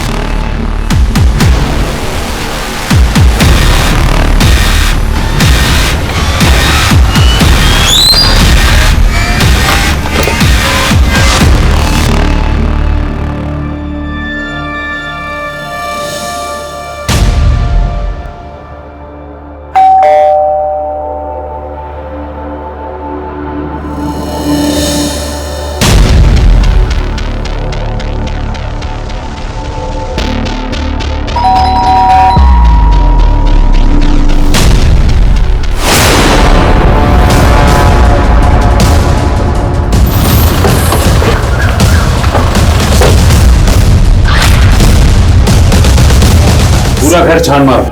पूरा घर छान मारो।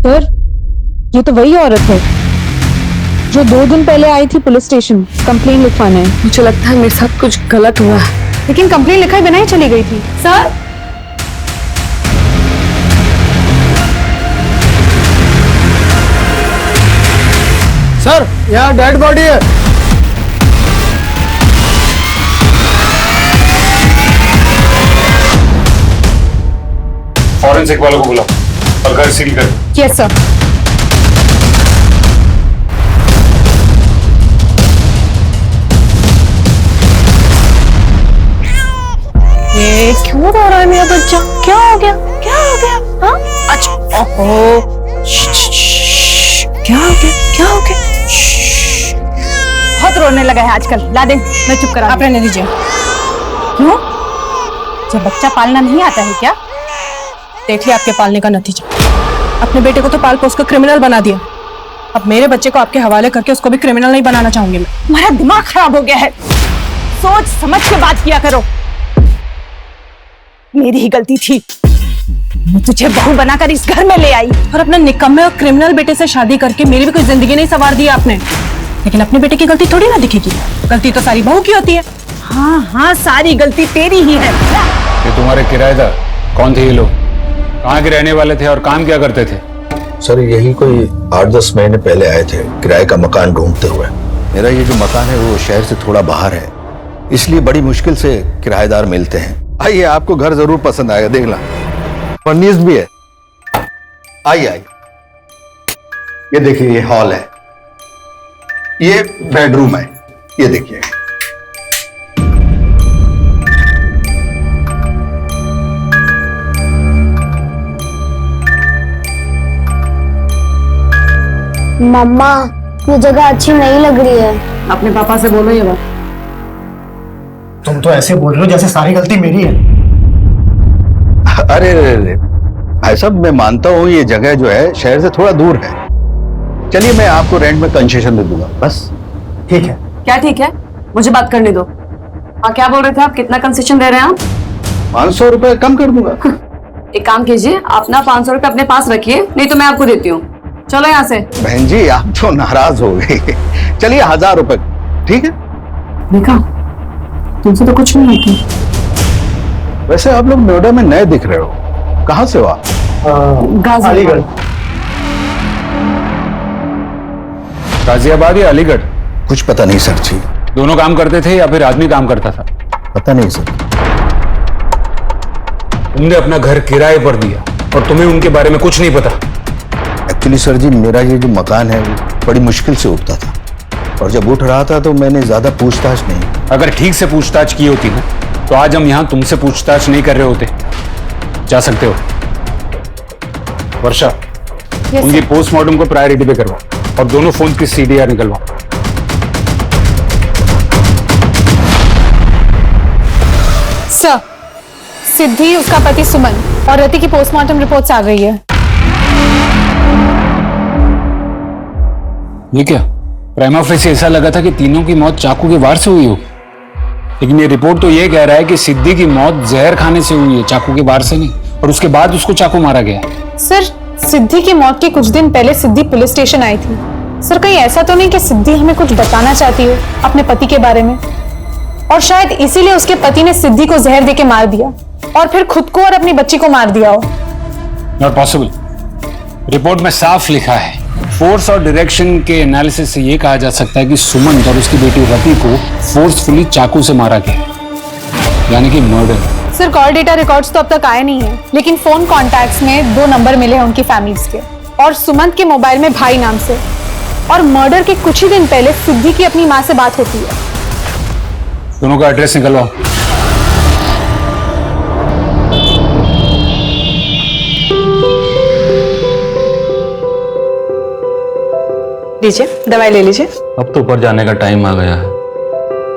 सर, ये तो वही औरत है जो 2 दिन पहले आई थी पुलिस स्टेशन कंप्लेन लिखवाने। मुझे लगता है मेरे साथ कुछ गलत हुआ है। लेकिन कंप्लेन लिखाई बिना ही चली गई थी। सर, सर, यहाँ डेड बॉडी है। फॉरेंसिक वालों को बुलाओ और घर सील कर। Yes sir. ये क्यों रो रहा है मेरा बच्चा? क्या हो गया? क्या हो गया? हाँ? अच्छा, ओहो, क्या हो गया? क्या हो गया? बहुत रोने लगा है आजकल। ला दे, मैं चुप करा। आप रहने दीजिए। क्यों? जब बच्चा पालना नहीं आता है क्या? देख लिया आपके पालने का नतीजा। अपने बेटे को तो पाल पोस कर क्रिमिनल बना दिया। अब मेरे बच्चे को आपके हवाले करके उसको भी क्रिमिनल नहीं बनाना चाहूंगी मैं। तुम्हारा दिमाग खराब हो गया है। सोच समझ के बात किया करो। मेरी ही गलती थी। मैं तुझे बहू बनाकर इस घर में ले आई और अपने निकम्मे और क्रिमिनल बेटे से शादी करके मेरी भी कोई जिंदगी नहीं संवार दी आपने। लेकिन अपने बेटे की गलती थोड़ी ना दिखेगी। गलती तो सारी बहू की होती है। हाँ हाँ, सारी गलती तेरी ही है। ये तुम्हारे किराएदार कौन थे? ये लोग कहाँ के रहने वाले थे और काम क्या करते थे? सर, यही कोई 8-10 महीने पहले आए थे किराए का मकान ढूंढते हुए। मेरा ये जो मकान है वो शहर से थोड़ा बाहर है, इसलिए बड़ी मुश्किल से किराएदार मिलते हैं। आइए, आपको घर जरूर पसंद आएगा, देखना फर्निश्ड भी है। आइए आइए, ये देखिए, ये हॉल है, ये बेडरूम है, ये देखिए। मम्मा, ये जगह अच्छी नहीं लग रही है। अपने पापा से बोलो ये बात। तुम तो ऐसे बोल रहे हो जैसे सारी गलती मेरी है। अरे भाई साहब मैं मानता हूँ ये जगह जो है शहर से थोड़ा दूर है, चलिए मैं आपको रेंट में कंसेशन दे दूंगा बस। ठीक है। क्या ठीक है, मुझे बात करने दो। हाँ क्या बोल रहे थे आप, कितना कंसेशन दे रहे हैं आप? 500 रुपए कम कर दूंगा। एक काम कीजिए, आप ना 500 रुपए अपने पास रखिए, नहीं तो मैं आपको देती हूँ। चलो यहाँ से। बहन जी आप तो नाराज हो गए, चलिए 1000 रुपए ठीक है। देखा, तुमसे तो कुछ नहीं है। वैसे आप लोग नोएडा में नए दिख रहे हो, कहाँ से हो आप? अलीगढ़। गाजियाबाद या अलीगढ़? कुछ पता नहीं सर जी। दोनों काम करते थे या फिर आदमी काम करता था? पता नहीं सर। तुमने अपना घर किराए पर दिया और तुम्हें उनके बारे में कुछ नहीं पता? एक्चुअली सर जी मेरा ये जो मकान है वो बड़ी मुश्किल से उठता था, और जब उठ रहा था तो मैंने ज्यादा पूछताछ नहीं। अगर ठीक से पूछताछ की होती ना तो आज हम यहाँ तुमसे पूछताछ नहीं कर रहे होते। जा सकते हो। वर्षा, उनकी पोस्टमार्टम को प्रायोरिटी पे करवाओ और दोनों फोन की CDR निकलवाओ। सर, सिद्धि, उसका पति सुमन और रति की पोस्टमार्टम रिपोर्ट्स आ गई है। ये क्या, प्राइमा फेसी ऐसा लगा था कि तीनों की मौत चाकू के वार से हुई हो, लेकिन ये रिपोर्ट तो ये कह रहा है कि सिद्धि की मौत जहर खाने से हुई है, चाकू के वार से नहीं, और उसके बाद उसको चाकू मारा गया। सर, सिद्धि की मौत के कुछ दिन पहले सिद्धि पुलिस स्टेशन आई थी। सर, कहीं ऐसा तो नहीं कि सिद्धि हमें कुछ बताना चाहती हो अपने पति के बारे में, और शायद इसीलिए उसके पति ने सिद्धि को जहर देके मार दिया और फिर खुद को और अपनी बच्ची को मार दिया हो। Not possible. रिपोर्ट में साफ लिखा है, फोर्स और डायरेक्शन के एनालिसिस से यह कहा जा सकता है कि सुमन और उसकी बेटी रति को फोर्सफुली चाकू से मारा गया, यानी कि murder. Sir, call data records तो अब तक आए नहीं है, लेकिन फोन कॉन्टैक्ट्स में 2 नंबर मिले हैं उनकी फैमिलीज के, और सुमंत के मोबाइल में भाई नाम से, और मर्डर के कुछ ही दिन पहले सिद्धि की अपनी मां से बात होती है। दोनों का एड्रेस निकलवाओ। लीजिए, दवाई ले लीजिए। अब तो ऊपर जाने का टाइम आ गया है,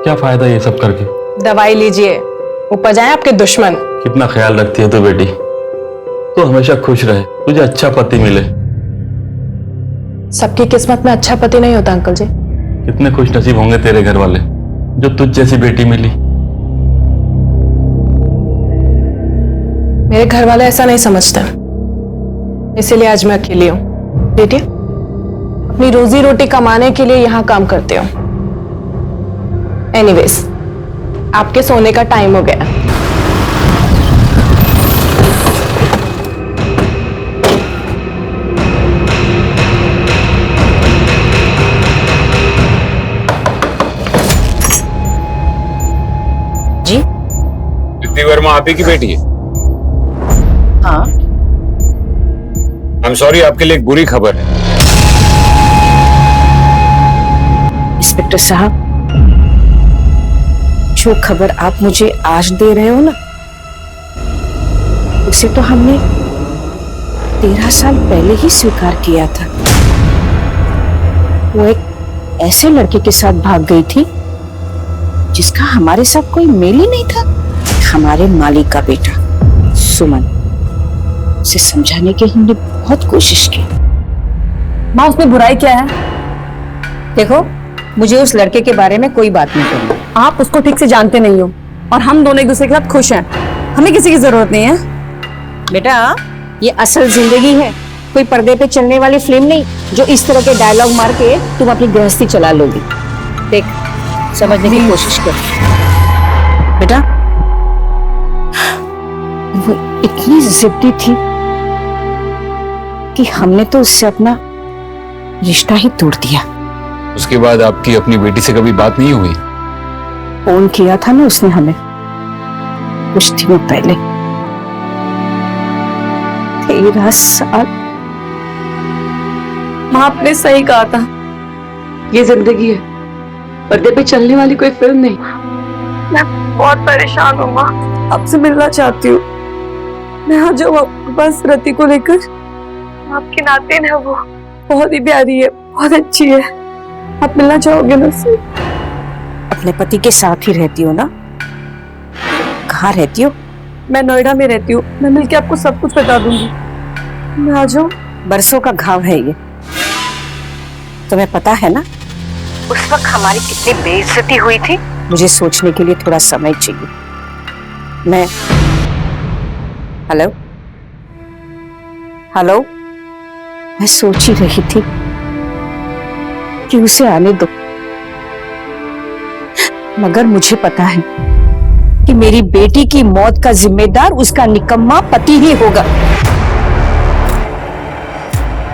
क्या फायदा ये सब करके। दवाई लीजिए, ऊपर जाए आपके दुश्मन। कितना ख्याल रखती है तू बेटी, तो हमेशा खुश रहे, तुझे अच्छा पति मिले। सबकी किस्मत में अच्छा पति नहीं होता अंकल जी। कितने खुश नसीब होंगे तेरे घर वाले जो तुझ जैसी बेटी मिली। मेरे घर वाले ऐसा नहीं समझते, इसीलिए आज मैं अकेली हूँ। बेटी, अपनी रोजी रोटी कमाने के लिए यहाँ काम करते हो। एनीवेज, आपके सोने का टाइम हो गया। जी, सिद्धि वर्मा आप ही की बेटी है? हाँ। आई एम सॉरी, आपके लिए एक बुरी खबर है। इंस्पेक्टर साहब, जो खबर आप मुझे आज दे रहे हो ना, उसे तो हमने 13 साल पहले ही स्वीकार किया था। वो एक ऐसे लड़के के साथ भाग गई थी जिसका हमारे साथ कोई मेल ही नहीं था। हमारे मालिक का बेटा सुमन, उसे समझाने की हमने बहुत कोशिश की। माँ, उसमें बुराई क्या है? देखो, मुझे उस लड़के के बारे में कोई बात नहीं करनी। आप उसको ठीक से जानते नहीं हो, और हम दोनों एक दूसरे के साथ खुश हैं। हमें किसी की जरूरत नहीं है। बेटा, ये असल जिंदगी है, कोई पर्दे पे चलने वाली फिल्म नहीं जो इस तरह के डायलॉग मार के तुम अपनी गृहस्थी चला लोगी। देख, समझने की कोशिश कर बेटा। वो इतनी जिद्दी थी कि हमने तो उससे अपना रिश्ता ही तोड़ दिया। उसके बाद आपकी अपनी बेटी से कभी बात नहीं हुई? फोन किया था ना उसने हमें कुछ दिनों पहले। 13 साल। माँ, आपने सही कहा था, ये जिंदगी है, पर्दे पे चलने वाली कोई फिल्म नहीं। मैं बहुत परेशान हूँ माँ, आपसे मिलना चाहती हूँ। मैं आ जाऊँ आपके पास रति को लेकर। आपकी नातिन है, वो बहुत ही प्यारी है, बहुत अच्छी है। आप मिलना चाहोगे ना उससे? अपने पति के साथ ही रहती हो ना? कहाँ रहती हो? मैं नोएडा में रहती हूँ। मैं मिलके आपको सब कुछ बता दूंगी। मैं आ जाऊं? बरसों का घाव है ये, तुम्हें पता है ना उस वक्त हमारी कितनी बेइज्जती हुई थी। मुझे सोचने के लिए थोड़ा समय चाहिए। मैं हेलो हेलो मैं सोच ही रही थी कि उसे आने दो, मगर मुझे पता है कि मेरी बेटी की मौत का जिम्मेदार उसका निकम्मा पति ही होगा।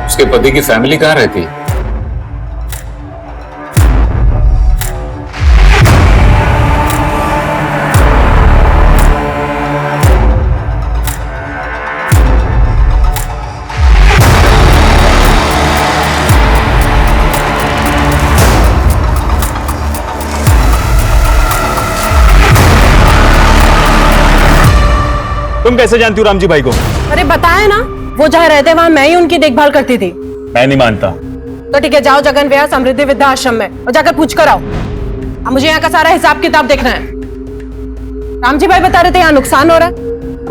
उसके पति की फैमिली कहाँ रहती है? तुम कैसे जानती हो राम जी भाई को? अरे बताया ना, वो जहाँ रहते वहां मैं ही उनकी देखभाल करती थी। मैं नहीं मानता। तो ठीक है, जाओ जगन विहार समृद्धि विद्या आश्रम में और जाकर पूछ कर आओ। अब मुझे यहाँ का सारा हिसाब किताब देखना है। राम जी भाई बता रहे थे यहाँ नुकसान हो रहा है,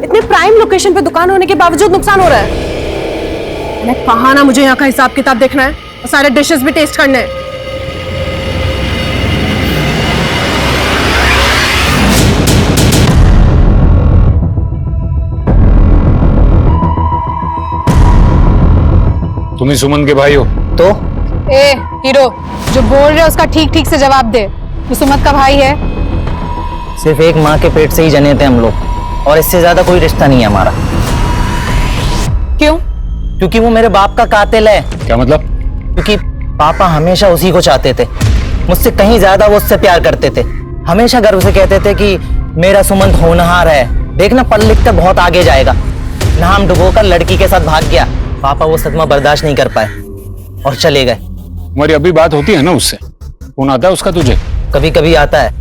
इतने प्राइम लोकेशन पे दुकान होने के बावजूद नुकसान हो रहा है। मैं कहा ना मुझे यहाँ का हिसाब किताब देखना है और सारे डिशेस भी टेस्ट करने हैं। तुम ही सुमन के भाई हो? तो ए हीरो, जो बोल रहे हो उसका ठीक ठीक से जवाब दे। वो सुमन का भाई है? सिर्फ एक माँ के पेट से ही जने थे हम लोग, और इससे ज्यादा कोई रिश्ता नहीं है हमारा। क्यों? क्योंकि वो मेरे बाप का कातिल है। क्या मतलब? क्योंकि पापा हमेशा उसी को चाहते थे, मुझसे कहीं ज्यादा वो उससे प्यार करते थे। हमेशा गर्व से कहते थे कि मेरा सुमंत होनहार है, देखना पढ़ लिख कर बहुत आगे जाएगा। नाम डुबोकर लड़की के साथ भाग गया। पापा वो सदमा बर्दाश्त नहीं कर पाए और चले गए। तुम्हारी अभी बात होती है ना उससे? फोन आता है उसका तुझे? कभी कभी आता है,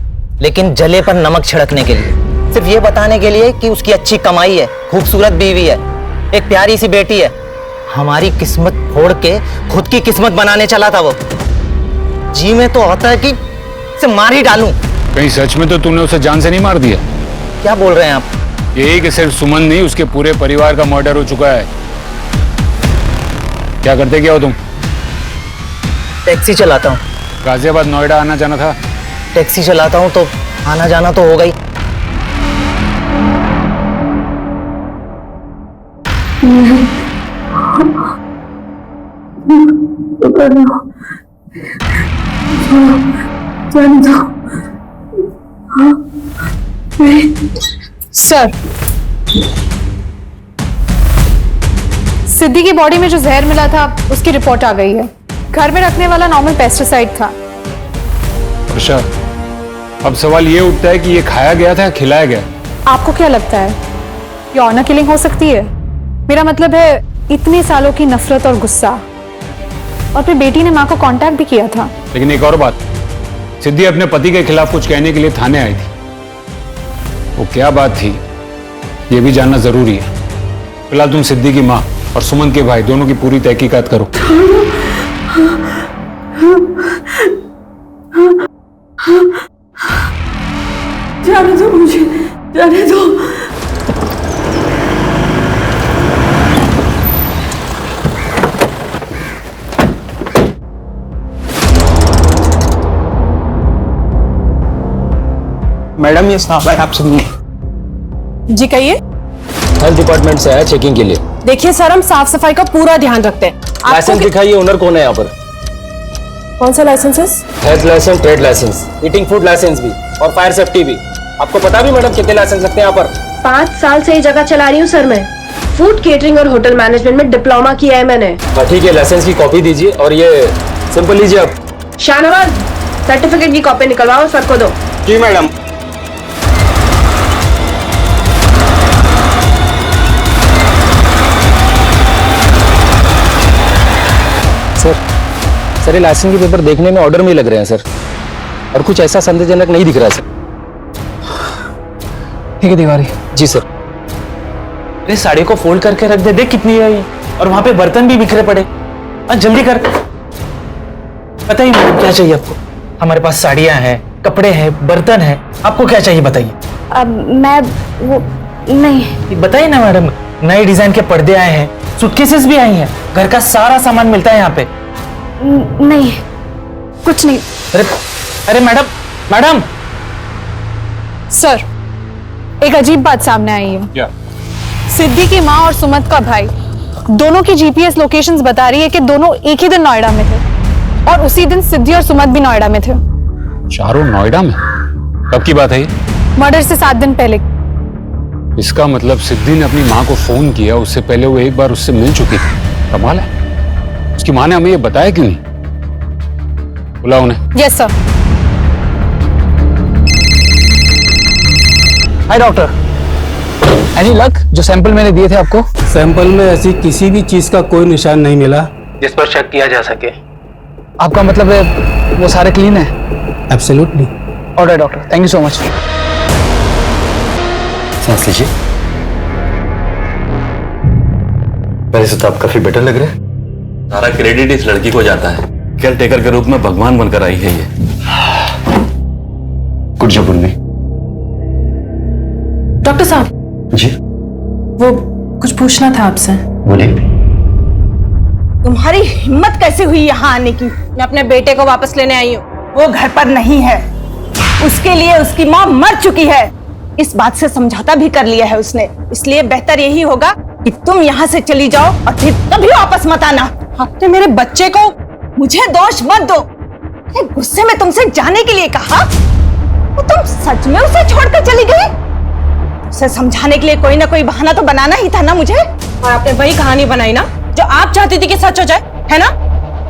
लेकिन जले पर नमक छिड़कने के लिए, सिर्फ ये बताने के लिए कि उसकी अच्छी कमाई है, खूबसूरत बीवी है, एक प्यारी सी बेटी है। हमारी किस्मत फोड़ के खुद की किस्मत बनाने चला था वो। जी में तो होता है कि इसे मार ही डालूं। कहीं सच में तो तूने उसे जान से नहीं मार दिया? क्या बोल रहे हैं आप? यही कि सिर्फ सुमन नहीं, उसके पूरे परिवार का मर्डर हो चुका है। क्या करते क्या हो तुम? टैक्सी चलाता हूँ। गाजियाबाद नोएडा आना जाना था? टैक्सी चलाता हूँ तो आना जाना तो होगा ही। सर, सिद्धि की बॉडी में जो जहर मिला था उसकी रिपोर्ट आ गई है। घर में रखने वाला नॉर्मल पेस्टिसाइड था। अच्छा, अब सवाल ये उठता है कि ये खाया गया था या खिलाया गया? आपको क्या लगता है ये ऑनर किलिंग हो सकती है? मेरा मतलब है इतने सालों की नफरत और गुस्सा, और फिर बेटी ने माँ को कांटेक्ट भी किया था। लेकिन एक और बात, सिद्धि अपने पति के खिलाफ कुछ कहने के लिए थाने आई थी। वो क्या बात थी ये भी जानना जरूरी है। फिलहाल तुम सिद्धि की माँ और सुमन के भाई दोनों की पूरी तहकीकात करो। जाने दो मुझे, जाने दो। मैडम ये स्टाफ है आपसे मिलने। जी कहिए। हेल्थ डिपार्टमेंट से आया चेकिंग के लिए। देखिए सर, हम साफ सफाई का पूरा ध्यान रखते हैं। लाइसेंस दिखाइए, ओनर कौन है यहाँ पर? कौन सा licences? Health licence, trade licence, eating food licence भी, और फायर सेफ्टी भी। आपको पता भी मैडम कितने लाइसेंस लगते हैं यहाँ पर? 5 साल से ये जगह चला रही हूँ सर मैं। फूड केटरिंग और होटल मैनेजमेंट में डिप्लोमा किया है मैंने। ठीक है, लाइसेंस की कॉपी दीजिए और ये सिंपल लीजिए आप। शाहनवाज, सर्टिफिकेट की कॉपी निकलवाओ, सर को दो। जी मैडम। सर ये लाइसेंस के पेपर देखने में ऑर्डर में लग रहे हैं सर, और कुछ ऐसा संदेहजनक नहीं दिख रहा है सर। ठीक है तिवारी जी सर। अरे साड़ी को फोल्ड करके रख दे, देख कितनी है ये, और वहां पे बर्तन भी बिखरे पड़े। जल्दी कर। बताइए मैडम क्या चाहिए आपको? हमारे पास साड़ियां हैं, कपड़े हैं, बर्तन है, आपको क्या चाहिए बताइए। मैं वो नहीं। बताइए ना मैडम, नए डिजाइन के पर्दे आए हैं, सूटकेसेस भी आई हैं, घर का सारा सामान मिलता है यहाँ पे। नहीं, कुछ नहीं। अरे मैडम, मैडम। सर, एक अजीब बात सामने आई है। क्या? सिद्धि की माँ और सुमंत का भाई दोनों की जीपीएस लोकेशंस बता रही है कि दोनों एक ही दिन नोएडा में थे और उसी दिन सिद्धि और सुमंत भी नोएडा में थे। चारों नोएडा में? कब की बात है ये? मर्डर से 7 दिन पहले। इसका मतलब सिद्धि ने अपनी माँ को फोन किया, उससे पहले वो एक बार उससे मिल चुकी थी। कमाल है, उसकी माँ ने हमें ये बताया क्यों नहीं? बुलाओ उन्हें। Yes sir. हाय डॉक्टर, एनी लक? जो सैंपल मैंने दिए थे आपको, सैंपल में ऐसी किसी भी चीज का कोई निशान नहीं मिला जिस पर शक किया जा सके। आपका मतलब है वो सारे क्लीन है? Absolutely. Alright doctor, thank you so much. सांस लीजिए। पहले से तो आप काफी बेटर लग रहे हैं। सारा क्रेडिट इस लड़की को जाता है। केयर टेकर के रूप में भगवान बनकर आई है ये। Good job Urmi. डॉक्टर साहब जी? वो कुछ पूछना था आपसे। बोलिए। तुम्हारी हिम्मत कैसे हुई यहाँ आने की? मैं अपने बेटे को वापस लेने आई हूँ। वो घर पर नहीं है। उसके लिए उसकी माँ मर चुकी है। इस बात से समझौता भी कर लिया है उसने। इसलिए बेहतर यही होगा कि तुम यहाँ से चली जाओ और फिर कभी वापस मत आना। आपने मेरे बच्चे को मुझे दोष मत दो। गुस्से में तुमसे जाने के लिए कहा तो तुम सच में उसे छोड़कर चली गई? उसे समझाने के लिए कोई ना कोई बहाना तो बनाना ही था ना मुझे। और आपने वही कहानी बनाई ना जो आप चाहती थी कि सच हो जाए, है ना?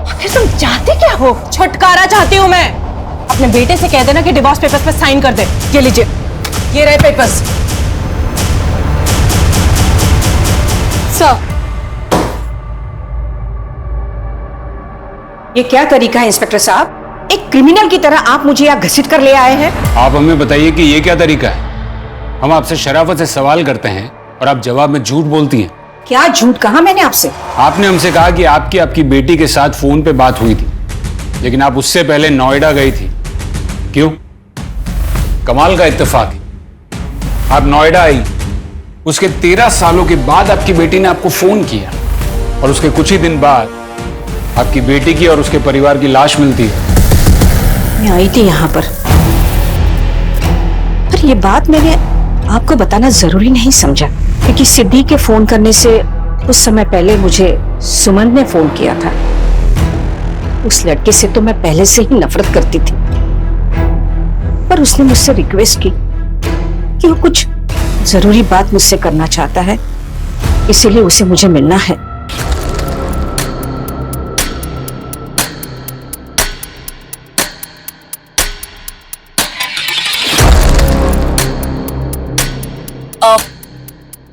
आखिर तुम चाहते क्या हो? छुटकारा चाहती हूँ मैं। अपने बेटे से कह देना कि डिवोर्स पेपर्स पे साइन कर दे। ये लीजिए, ये रहे पेपर्स। सर, ये क्या तरीका है इंस्पेक्टर साहब? एक क्रिमिनल की तरह आप मुझे यहाँ घसीट कर ले आए हैं। आप हमें बताइए कि ये क्या तरीका है? हम आपसे शराफत से सवाल करते हैं और आप जवाब में झूठ बोलती हैं। क्या झूठ कहा मैंने आपसे? आपने हमसे कहा कि आपकी बेटी के साथ फोन पे बात हुई थी, लेकिन आप उससे पहले नोएडा गई थी। क्यों? कमाल का इत्तेफाक है। आप नोएडा आई, उसके 13 सालों के बाद आपकी बेटी ने आपको फोन किया और उसके कुछ ही दिन बाद आपकी बेटी की और उसके परिवार की लाश मिलती है। मैं आई थी यहाँ पर ये बात मैंने आपको बताना जरूरी नहीं समझा, क्योंकि सिद्धि के फोन करने से कुछ समय पहले मुझे सुमन ने फोन किया था। उस लड़के से तो मैं पहले से ही नफरत करती थी, पर उसने मुझसे रिक्वेस्ट की कि वो कुछ जरूरी बात मुझसे करना चाहता है, इसीलिए उसे मुझे मिलना है।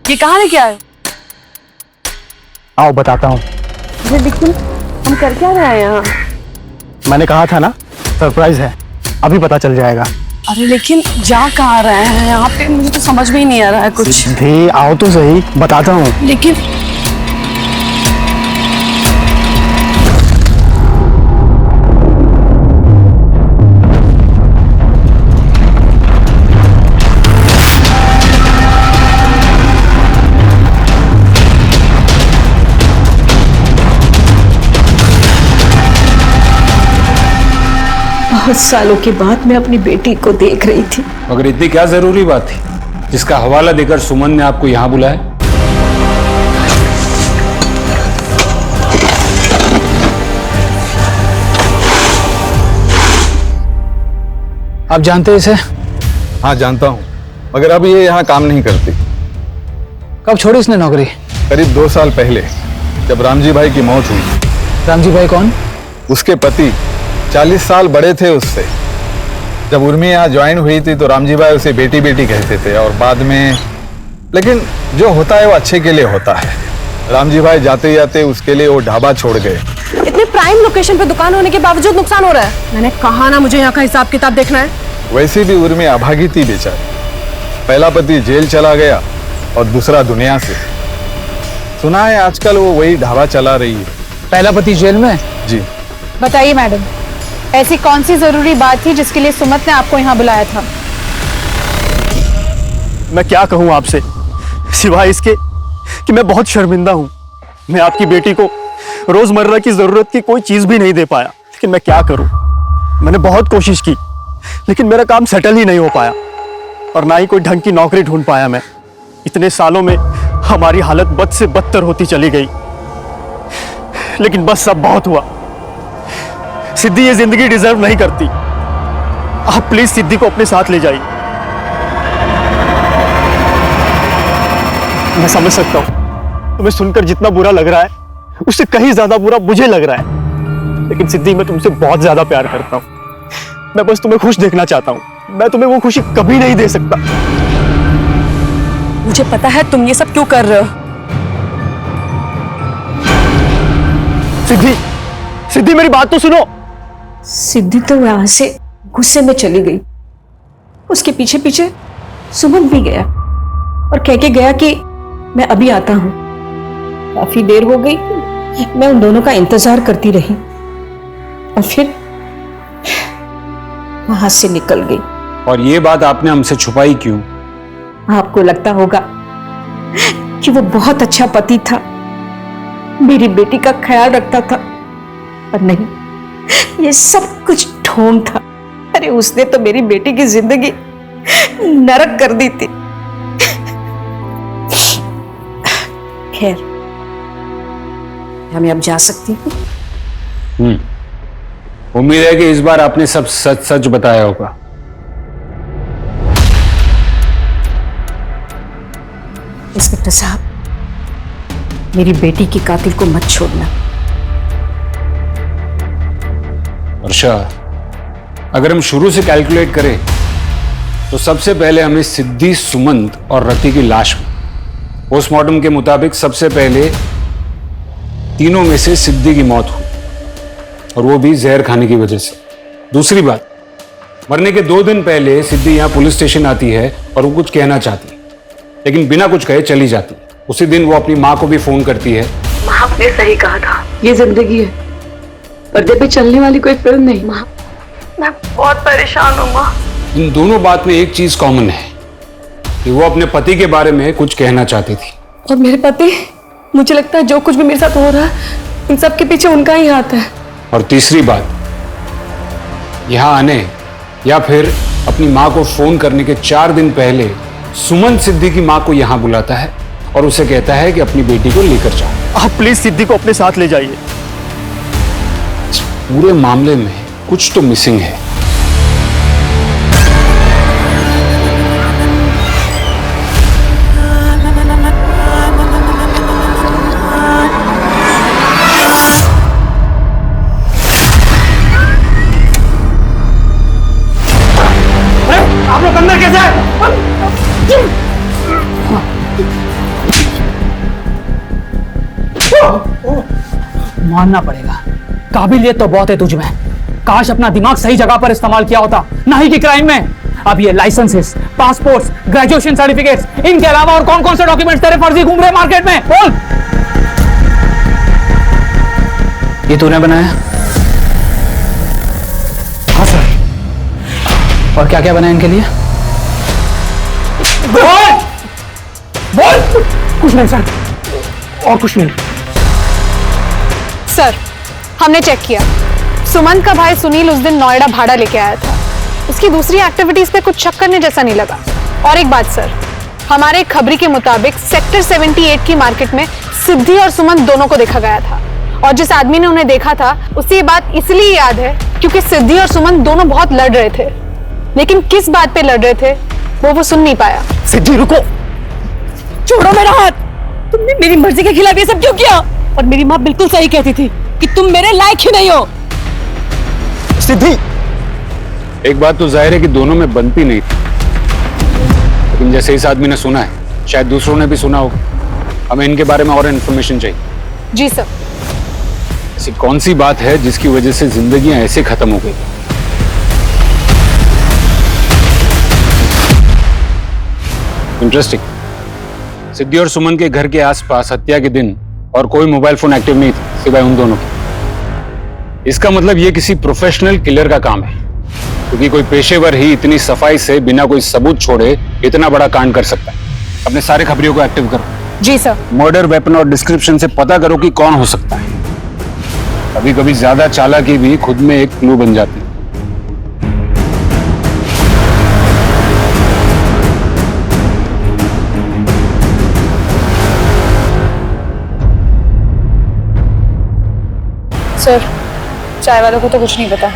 ये कहाँ लेके आए? आओ बताता हूँ। लेकिन हम कर क्या रहे हैं यहाँ? मैंने कहा था ना, सरप्राइज है, अभी पता चल जाएगा। अरे लेकिन जा कहाँ रहे हैं यहाँ पे? मुझे तो समझ में ही नहीं आ रहा है कुछ। सिद्धि आओ तो सही, बताता हूँ। लेकिन बहुत सालों के बाद मैं अपनी बेटी को देख रही थी। मगर इतनी क्या जरूरी बात थी जिसका हवाला देकर सुमन ने आपको यहां बुलाया? आप जानते हैं इसे? हाँ जानता हूँ, मगर अब ये यहाँ काम नहीं करती। कब छोड़ी इसने नौकरी? करीब 2 साल पहले, जब रामजी भाई की मौत हुई। रामजी भाई कौन? उसके पति 40 साल बड़े थे उससे। जब उर्मी यहाँ ज्वाइन हुई थी तो रामजी भाई उसे बेटी बेटी कहते थे और बाद में, लेकिन जो होता है वो अच्छे के लिए होता है। रामजी भाई जाते जाते उसके लिए वो ढाबा छोड़ गए। इतने प्राइम लोकेशन पे दुकान होने के बावजूद नुकसान हो रहा है। मैंने कहा ना मुझे यहाँ का हिसाब किताब देखना है। वैसे भी उर्मी अभागी थी बेचारी। पहला पति जेल चला गया और दूसरा दुनिया से। सुना है आजकल वो वही ढाबा चला रही है। पहला पति जेल में? जी। बताइए मैडम, ऐसी कौन सी जरूरी बात थी जिसके लिए सुमत ने आपको यहाँ बुलाया था? मैं क्या कहूँ आपसे, सिवाय इसके कि मैं बहुत शर्मिंदा हूँ। मैं आपकी बेटी को रोजमर्रा की जरूरत की कोई चीज भी नहीं दे पाया, लेकिन मैं क्या करूं? मैंने बहुत कोशिश की, लेकिन मेरा काम सेटल ही नहीं हो पाया और ना ही कोई ढंग की नौकरी ढूंढ पाया मैं। इतने सालों में हमारी हालत बद से बदतर होती चली गई, लेकिन बस अब बहुत हुआ। सिद्धि ये जिंदगी डिजर्व नहीं करती। आप प्लीज सिद्धि को अपने साथ ले जाइए। मैं समझ सकता हूं तुम्हें सुनकर जितना बुरा लग रहा है उससे कहीं ज्यादा बुरा मुझे लग रहा है, लेकिन सिद्धि मैं तुमसे बहुत ज्यादा प्यार करता हूं। मैं बस तुम्हें खुश देखना चाहता हूं। मैं तुम्हें वो खुशी कभी नहीं दे सकता। मुझे पता है तुम ये सब क्यों कर रहे हो। सिद्धि, सिद्धि मेरी बात तो सुनो। सिद्धि तो वहां से गुस्से में चली गई। उसके पीछे पीछे सुमन भी गया और कह के गया कि मैं अभी आता हूं। काफी देर हो गई, मैं उन दोनों का इंतजार करती रही और फिर वहां से निकल गई। और ये बात आपने हमसे छुपाई क्यों? आपको लगता होगा कि वो बहुत अच्छा पति था, मेरी बेटी का ख्याल रखता था, पर नहीं, ये सब कुछ ढोंग था। अरे उसने तो मेरी बेटी की जिंदगी नरक कर दी थी। खैर, मैं अब जा सकती हूँ। उम्मीद है कि इस बार आपने सब सच सच बताया होगा। इंस्पेक्टर साहब, मेरी बेटी की कातिल को मत छोड़ना। वर्षा, अगर हम शुरू से कैलकुलेट करें तो सबसे पहले हमें सिद्धि, सुमंत और रति की लाश में पोस्टमार्टम के मुताबिक सबसे पहले तीनों में से सिद्धि की मौत हुई, और वो भी जहर खाने की वजह से। दूसरी बात, मरने के 2 दिन पहले सिद्धि यहां पुलिस स्टेशन आती है और वो कुछ कहना चाहती है, लेकिन बिना कुछ कहे चली जाती है। उसी दिन वो अपनी माँ को भी फोन करती है। माँ, आपने सही कहा था, ये जिंदगी है, पर्दे पे चलने वाली कोई फिल्म नहीं। माँ, मैं बहुत परेशान हूँ माँ। इन दोनों बात में एक चीज कॉमन है कि वो अपने पति के बारे में कुछ कहना चाहती थी। और मेरे पति, मुझे लगता है जो कुछ भी मेरे साथ हो रहा है इन सब के पीछे उनका ही हाथ है। और तीसरी बात, यहां आने या फिर अपनी माँ को फोन करने के 4 दिन पहले सुमन सिद्धि की माँ को यहां बुलाता है और उसे कहता है कि अपनी बेटी को लेकर जाओ। आप प्लीज सिद्धि को अपने साथ ले जाइए। इस पूरे मामले में कुछ तो मिसिंग है। आप लोग अंदर कैसे आए? मानना पड़ेगा, काबिलियत तो बहुत है तुझ में। काश अपना दिमाग सही जगह पर इस्तेमाल किया होता, ना ही कि क्राइम में। अब ये लाइसेंसेस, पासपोर्ट्स, ग्रेजुएशन सर्टिफिकेट्स, इनके अलावा और कौन कौन से डॉक्यूमेंट्स तेरे फर्जी घूम रहे मार्केट में? बोल। ये तूने बनाया? हाँ सर। और क्या क्या बनाया इनके लिए? बोल बोल। कुछ नहीं सर, और कुछ नहीं। सर, हमने चेक किया, सुमन का भाई सुनील उस दिन नोएडा भाड़ा लेके आया था। उसकी दूसरी एक्टिविटीज पे कुछ शक करने जैसा नहीं लगा। और एक बात सर, हमारे खबरी के मुताबिक सेक्टर 78 की मार्केट में सिद्धि और सुमन दोनों को देखा गया था, और जिस आदमी ने उन्हें देखा था उसे ये बात इसलिए याद है क्योंकि सिद्धि और सुमन दोनों बहुत लड़ रहे थे, लेकिन किस बात पे लड़ रहे थे वो सुन नहीं पाया। सिद्धि रुको, छोड़ो मेरा हाथ। तुमने मेरी मर्जी के खिलाफ ये सब क्यों किया? और मेरी माँ बिल्कुल सही कहती थी कि तुम मेरे लायक ही नहीं हो। सिद्धि, एक बात तो जाहिर है कि दोनों में बनती नहीं थी, लेकिन जैसे इस आदमी ने सुना है, शायद दूसरों ने भी सुना होगा। हमें इनके बारे में और इन्फॉर्मेशन चाहिए। जी सर। ऐसी कौन सी बात है जिसकी वजह से जिंदगियां ऐसे खत्म हो गई? इंटरेस्टिंग। सिद्धि और सुमन के घर के आसपास हत्या के दिन और कोई मोबाइल फोन एक्टिव नहीं था सिवाय उन दोनों के। इसका मतलब ये किसी प्रोफेशनल किलर का काम है, क्योंकि कोई पेशेवर ही इतनी सफाई से बिना कोई सबूत छोड़े इतना बड़ा कांड कर सकता है। अपने सारे खबरियों को एक्टिव करो। जी सर। मर्डर वेपन और डिस्क्रिप्शन से पता करो कि कौन हो सकता है। कभी कभी ज्यादा चालाकी भी खुद में एक क्लू बन जाती है। सर, चाय वालों को तो कुछ नहीं पता।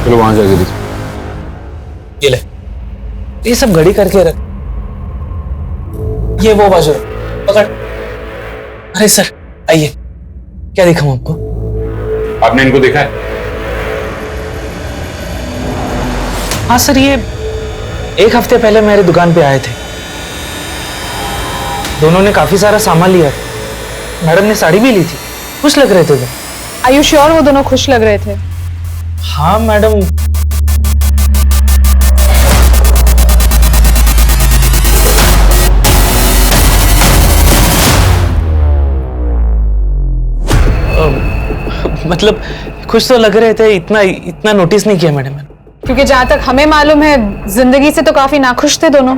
चलो वहां जाके दीजिए। ये ले, ये सब घड़ी करके रख। ये वो बाजू पकड़। अरे सर आइए, क्या दिखाऊं आपको? आपने इनको देखा है? हाँ सर, ये 1 हफ्ते पहले मेरी दुकान पे आए थे। दोनों ने काफी सारा सामान लिया था। मैडम ने साड़ी भी ली थी। खुश लग रहे थे वो। आर यू श्योर वो दोनों खुश लग रहे थे? हाँ मैडम। मतलब खुश तो लग रहे थे, इतना नोटिस नहीं किया मैडम। क्योंकि जहां तक हमें मालूम है जिंदगी से तो काफी नाखुश थे दोनों।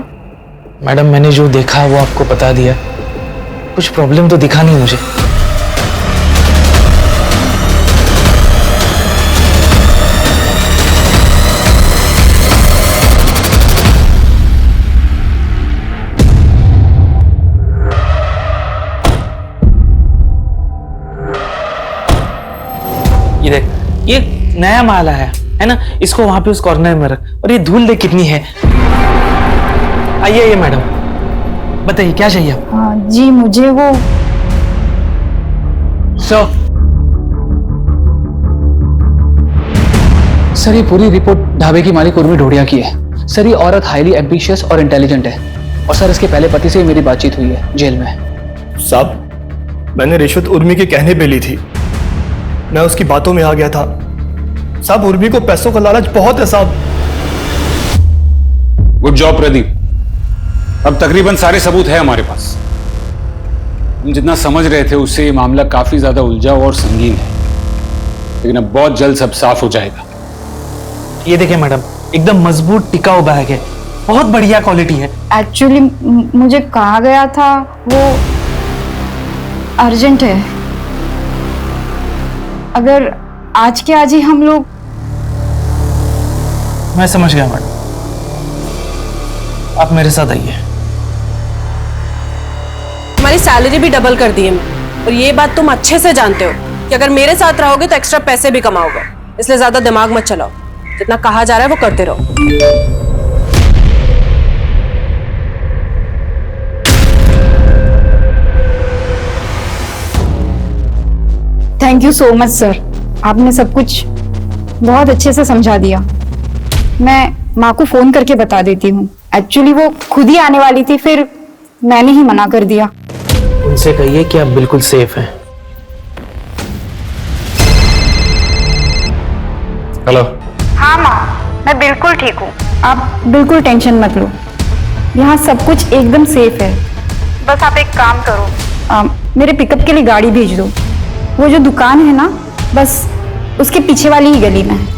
मैडम मैंने जो देखा वो आपको बता दिया। कुछ प्रॉब्लम तो दिखा नहीं मुझे। ये देख, ये नया माल आया है ना, इसको वहां पे उस कॉर्नर में रख। और ये धूल देख कितनी है। आइए मैडम, बताइए क्या चाहिए आपको? जी मुझे वो सर, ये पूरी रिपोर्ट ढाबे की मालिक उर्मी ढोडिया की है। सर, ये औरत हाईली एम्बिशियस और इंटेलिजेंट है। और सर, इसके पहले पति से मेरी बातचीत हुई है जेल में। साहब, मैंने रिश्वत उर्मी के कहने पे ली थी। मैं उसकी बातों में आ गया था। साहब, उर्मी को पैसों का लालच बहुत है साहब। Good job Pradeep. अब तकरीबन सारे सबूत है हमारे पास। हम जितना समझ रहे थे उससे ये मामला काफी ज्यादा उलझा और संगीन है, लेकिन अब बहुत जल्द सब साफ हो जाएगा। ये देखिए मैडम, एकदम मजबूत टिकाऊ बैग है, बहुत बढ़िया क्वालिटी है। एक्चुअली मुझे कहा गया था, वो अर्जेंट है। अगर आज के आज ही हम लोग। मैं समझ गया मैडम, आप मेरे साथ आइए। हमारी सैलरी भी डबल कर दी है मैं, और ये बात तुम अच्छे से जानते हो कि अगर मेरे साथ रहोगे तो एक्स्ट्रा पैसे भी कमाओगे। इसलिए ज्यादा दिमाग मत चलाओ, जितना कहा जा रहा है वो करते रहो। Thank you so much sir, आपने सब कुछ बहुत अच्छे से समझा दिया। मैं माँ को फोन करके बता देती हूँ। एक्चुअली वो खुद ही आने वाली थी, फिर मैंने ही मना कर दिया। उनसे कहिए कि आप बिल्कुल सेफ हैं। हेलो। हाँ माँ, मैं बिल्कुल ठीक हूँ। आप बिल्कुल टेंशन मत लो, यहाँ सब कुछ एकदम सेफ है। बस आप एक काम करो, मेरे पिकअप के लिए गाड़ी भेज दो। वो जो दुकान है ना, बस उसके पीछे वाली ही गली में है।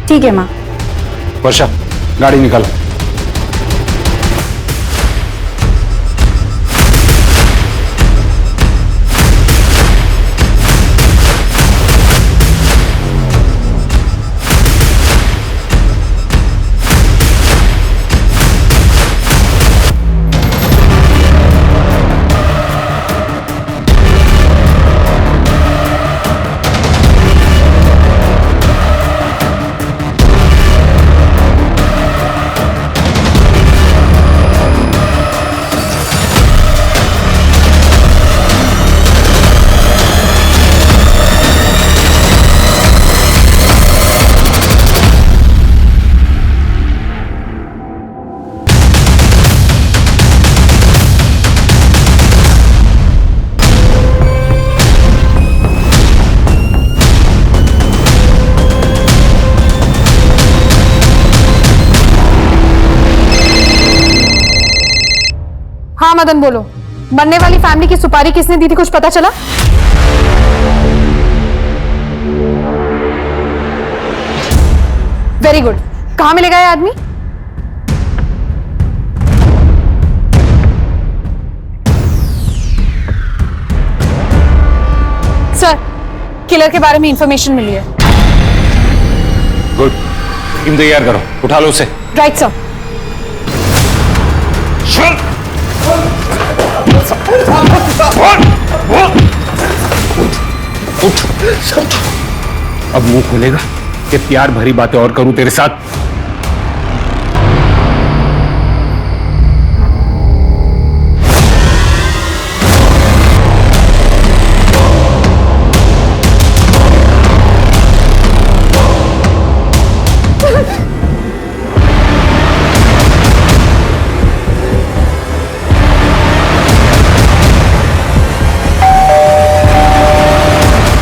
ठीक है माँ। वर्षा, गाड़ी निकालो। हाँ मदन बोलो, बनने वाली फैमिली की सुपारी किसने दी थी, कुछ पता चला? Very good. कहाँ मिलेगा ये आदमी? सर, किलर के बारे में इंफॉर्मेशन मिली है। गुड, टीम तैयार करो, उठा लो उसे। Right sir. उठ। अब मुंह खोलेगा कि प्यार भरी बातें और करूं तेरे साथ।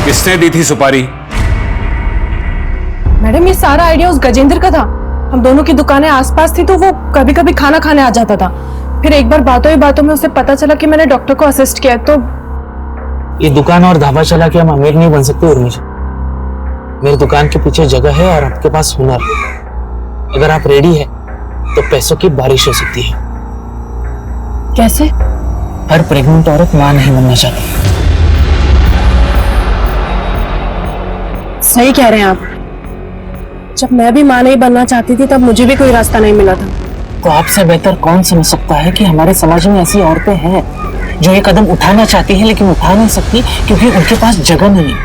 किसने दी थी सुपारी? मैडम, ये सारा आइडिया उस गजेंद्र का था। हम दोनों की दुकानें आसपास थी तो वो कभी कभी खाना खाने आ जाता था। फिर एक बार बातों ही बातों में उसे पता चला कि मैंने डॉक्टर को असिस्ट किया तो ये दुकान और ढाबा चला के हम अमीर नहीं बन सकते उर्मी जी। मेरी दुकान के पीछे जगह है और आपके पास हुनर है। अगर आप रेडी है तो पैसों की बारिश हो सकती है। कैसे? हर प्रेग्नेंट औरत मां नहीं बनना चाहती। सही कह रहे हैं आप। जब मैं भी मां नहीं बनना चाहती थी तब मुझे भी कोई रास्ता नहीं मिला था। तो आपसे बेहतर कौन समझ सकता है कि हमारे समाज में ऐसी औरतें हैं जो ये कदम उठाना चाहती हैं लेकिन उठा नहीं सकती क्योंकि उनके पास जगह नहीं है।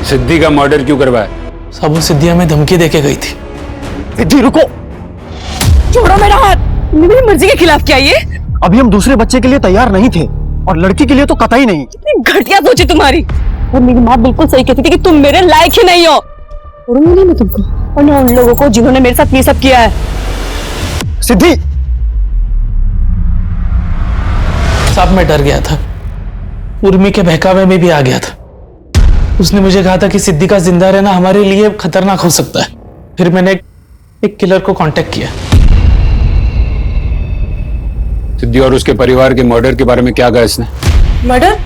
सिद्धि का मर्डर क्यों करवाया? साबु सिद्धि हमें धमकी देके गई थी। सिद्धि रुको, छोड़ो मेरा हाथ। मेरी मर्जी के खिलाफ क्या ये? अभी हम दूसरे बच्चे के लिए तैयार नहीं थे और लड़की के लिए तो कतई नहीं। कितनी घटिया सोची तुम्हारी। और मेरी माँ बिल्कुल सही कहती थी कि तुम मेरे लायक ही नहीं हो। छोड़ूंगी नहीं मैं तुमको और ना उन लोगों को जिन्होंने मेरे साथ ये सब किया है। सिद्धि, साहब मैं डर गया था, उर्मी के बहकावे में भी आ गया था। उसने मुझे कहा था कि सिद्धि का जिंदा रहना हमारे लिए खतरनाक हो सकता है। फिर मैंने एक किलर को कांटेक्ट किया। सिद्धि और उसके परिवार के मर्डर के बारे में क्या कहा इसने? मर्डर?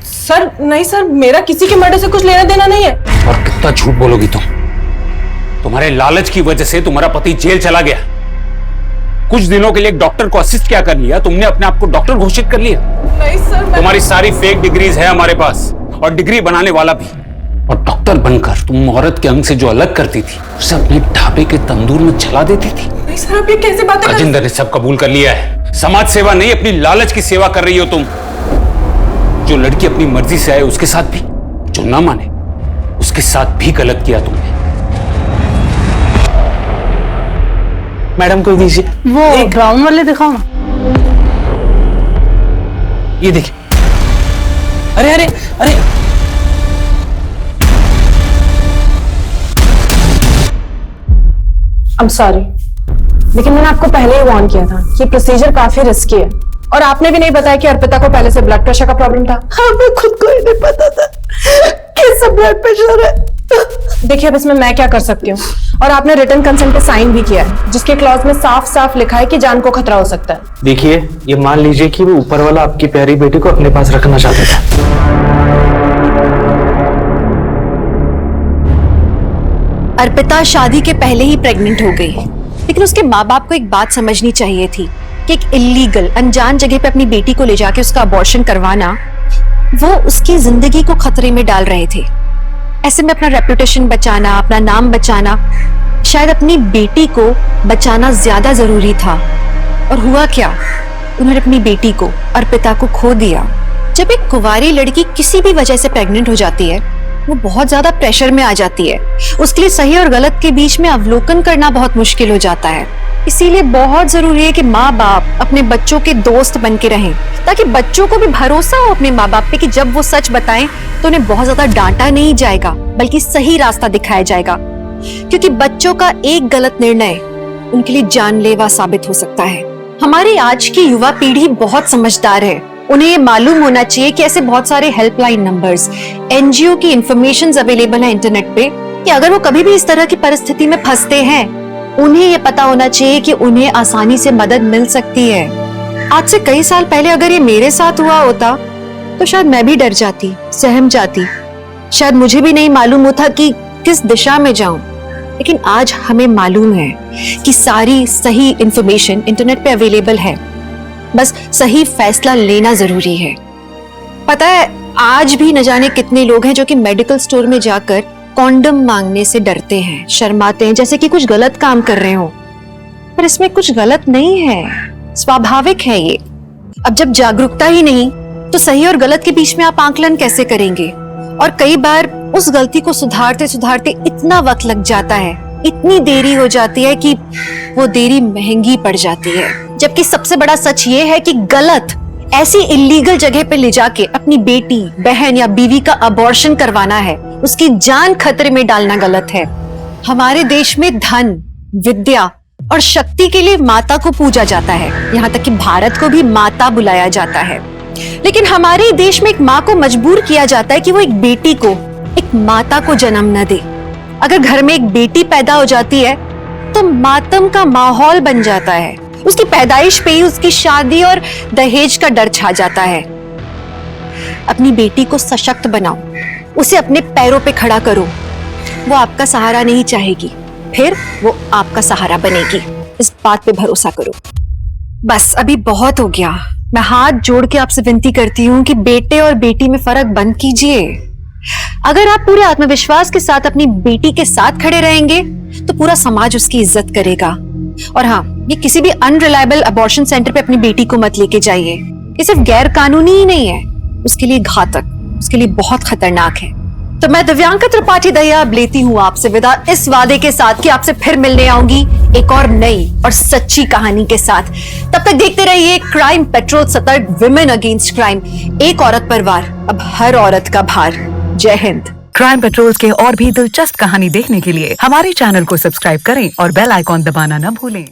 सर नहीं सर, मेरा किसी के मर्डर से कुछ लेना देना नहीं है। और कितना झूठ बोलोगी तुम? तुम्हारे लालच की वजह से तुम्हारा पति जेल चला गया। कुछ दिनों के लिए एक डॉक्टर को असिस्ट क्या कर लिया? तुमने अपने आप को डॉक्टर घोषित कर लिया। नहीं सर, तुम्हारी सारी फेक डिग्रीज है हमारे पास और डिग्री बनाने वाला भी। और डॉक्टर बनकर तुम औरत के अंग से जो अलग करती थी उसे अपने ढाबे के तंदूर में जला देती थी। नहीं सर, आप ये कैसे बातें? गजेंद्र ने सब कबूल कर लिया है। समाज सेवा नहीं, अपनी लालच की सेवा कर रही हो तुम। जो लड़की अपनी मर्जी से आए उसके साथ भी, जो ना माने उसके साथ भी गलत किया तुमने। मैडम को दीजिए वो ब्राउन वाले दिखाओ ना। ये देखिए। अरे अरे अरे I'm sorry, लेकिन मैंने आपको पहले ही वार्न किया था कि प्रोसीजर काफी रिस्की है। और आपने भी नहीं बताया कि अर्पिता को पहले से ब्लड प्रेशर का प्रॉब्लम था। हमें खुद को ही नहीं पता था कि सब ब्लड प्रेशर है। देखिए अब इसमें मैं क्या कर सकती हूँ। और आपने रिटर्न कंसेंट पे साइन भी किया है जिसके क्लॉज में साफ साफ लिखा है कि जान को खतरा हो सकता है। देखिए, ये मान लीजिए कि वो ऊपर वाला आपकी प्यारी बेटी को अपने पास रखना चाहता था। अर्पिता शादी के पहले ही प्रेग्नेंट हो गई, लेकिन उसके माँ बाप को एक बात समझनी चाहिए थी कि एक इलीगल अनजान जगह पे अपनी बेटी को ले जाके उसका अबॉर्शन करवाना वो उसकी जिंदगी को खतरे में डाल रहे थे। ऐसे में अपना रेपुटेशन बचाना, अपना नाम बचाना, शायद अपनी बेटी को बचाना ज्यादा जरूरी था। और हुआ क्या, उन्होंने अपनी बेटी को, अर्पिता को खो दिया। जब एक कुंवारी लड़की किसी भी वजह से प्रेग्नेंट हो जाती है वो बहुत ज्यादा प्रेशर में आ जाती है। उसके लिए सही और गलत के बीच में अवलोकन करना बहुत मुश्किल हो जाता है। इसीलिए बहुत जरूरी है कि माँ बाप अपने बच्चों के दोस्त बन के रहें, ताकि बच्चों को भी भरोसा हो अपने माँ बाप पे कि जब वो सच बताएं तो उन्हें बहुत ज्यादा डांटा नहीं जाएगा बल्कि सही रास्ता दिखाया जाएगा। क्योंकि बच्चों का एक गलत निर्णय उनके लिए जानलेवा साबित हो सकता है। हमारी आज की युवा पीढ़ी बहुत समझदार है। उन्हें ये मालूम होना चाहिए कि ऐसे बहुत सारे हेल्पलाइन नंबर्स, एनजीओ की इंफॉर्मेशन अवेलेबल है इंटरनेट पे कि अगर वो कभी भी इस तरह की परिस्थिति में फंसते हैं उन्हें ये पता होना चाहिए कि उन्हें आसानी से मदद मिल सकती है। आज से कई साल पहले अगर ये मेरे साथ हुआ होता तो शायद मैं भी डर जाती, सहम जाती, शायद मुझे भी नहीं मालूम होता कि किस दिशा में जाऊं। लेकिन आज हमें मालूम है कि सारी सही इंफॉर्मेशन इंटरनेट पे अवेलेबल है, बस सही फैसला लेना जरूरी है। पता है, आज भी न जाने कितने लोग हैं जो कि मेडिकल स्टोर में जाकर कॉन्डम मांगने से डरते हैं, शर्माते हैं, जैसे कि कुछ गलत काम कर रहे हो। पर इसमें कुछ गलत नहीं है, स्वाभाविक है ये। अब जब जागरूकता ही नहीं तो सही और गलत के बीच में आप आंकलन कैसे करेंगे? और कई बार उस गलती को सुधारते सुधारते इतना वक्त लग जाता है, इतनी देरी हो जाती है कि वो देरी महंगी पड़ जाती है। जबकि सबसे बड़ा सच ये है कि गलत ऐसी इलीगल जगह पे ले जाके अपनी बेटी, बहन या बीवी का अबॉर्शन करवाना है, उसकी जान खतरे में डालना गलत है। हमारे देश में धन, विद्या और शक्ति के लिए माता को पूजा जाता है, यहाँ तक कि भारत को भी माता बुलाया जाता है। लेकिन हमारे देश में एक माँ को मजबूर किया जाता है कि वो एक बेटी को, एक माता को जन्म न दे। अगर घर में एक बेटी पैदा हो जाती है तो मातम का माहौल बन जाता है। उसकी पैदाइश पे ही उसकी शादी और दहेज का डर छा जाता है। अपनी बेटी को सशक्त बनाओ, उसे अपने पैरों पे खड़ा करो। वो आपका सहारा नहीं चाहेगी, फिर वो आपका सहारा बनेगी। इस बात पे भरोसा करो। बस अभी बहुत हो गया। मैं हाथ जोड़ के आपसे विनती करती हूँ कि बेटे और बेटी में फर्क बंद कीजिए। अगर आप पूरे आत्मविश्वास के साथ अपनी बेटी के साथ खड़े रहेंगे तो पूरा समाज उसकी इज्जत करेगा। और हाँ, ये किसी भी अनरिलायबल अबॉर्शन सेंटर पे अपनी बेटी को मत लेके जाइए। ये सिर्फ गैर कानूनी ही नहीं है, उसके लिए घातक, उसके लिए बहुत खतरनाक है। तो मैं दिव्यांका त्रिपाठी दहिया अब लेती हूँ आपसे विदा, इस वादे के साथ कि आपसे फिर मिलने आऊंगी एक और नई और सच्ची कहानी के साथ। तब तक देखते रहिए क्राइम पेट्रोल, सतर्क, विमेन अगेंस्ट क्राइम। एक औरत पर वार, अब हर औरत का भार। जय हिंद। क्राइम पेट्रोल के और भी दिलचस्प कहानी देखने के लिए हमारे चैनल को सब्सक्राइब करें और बेल आइकॉन दबाना न भूलें।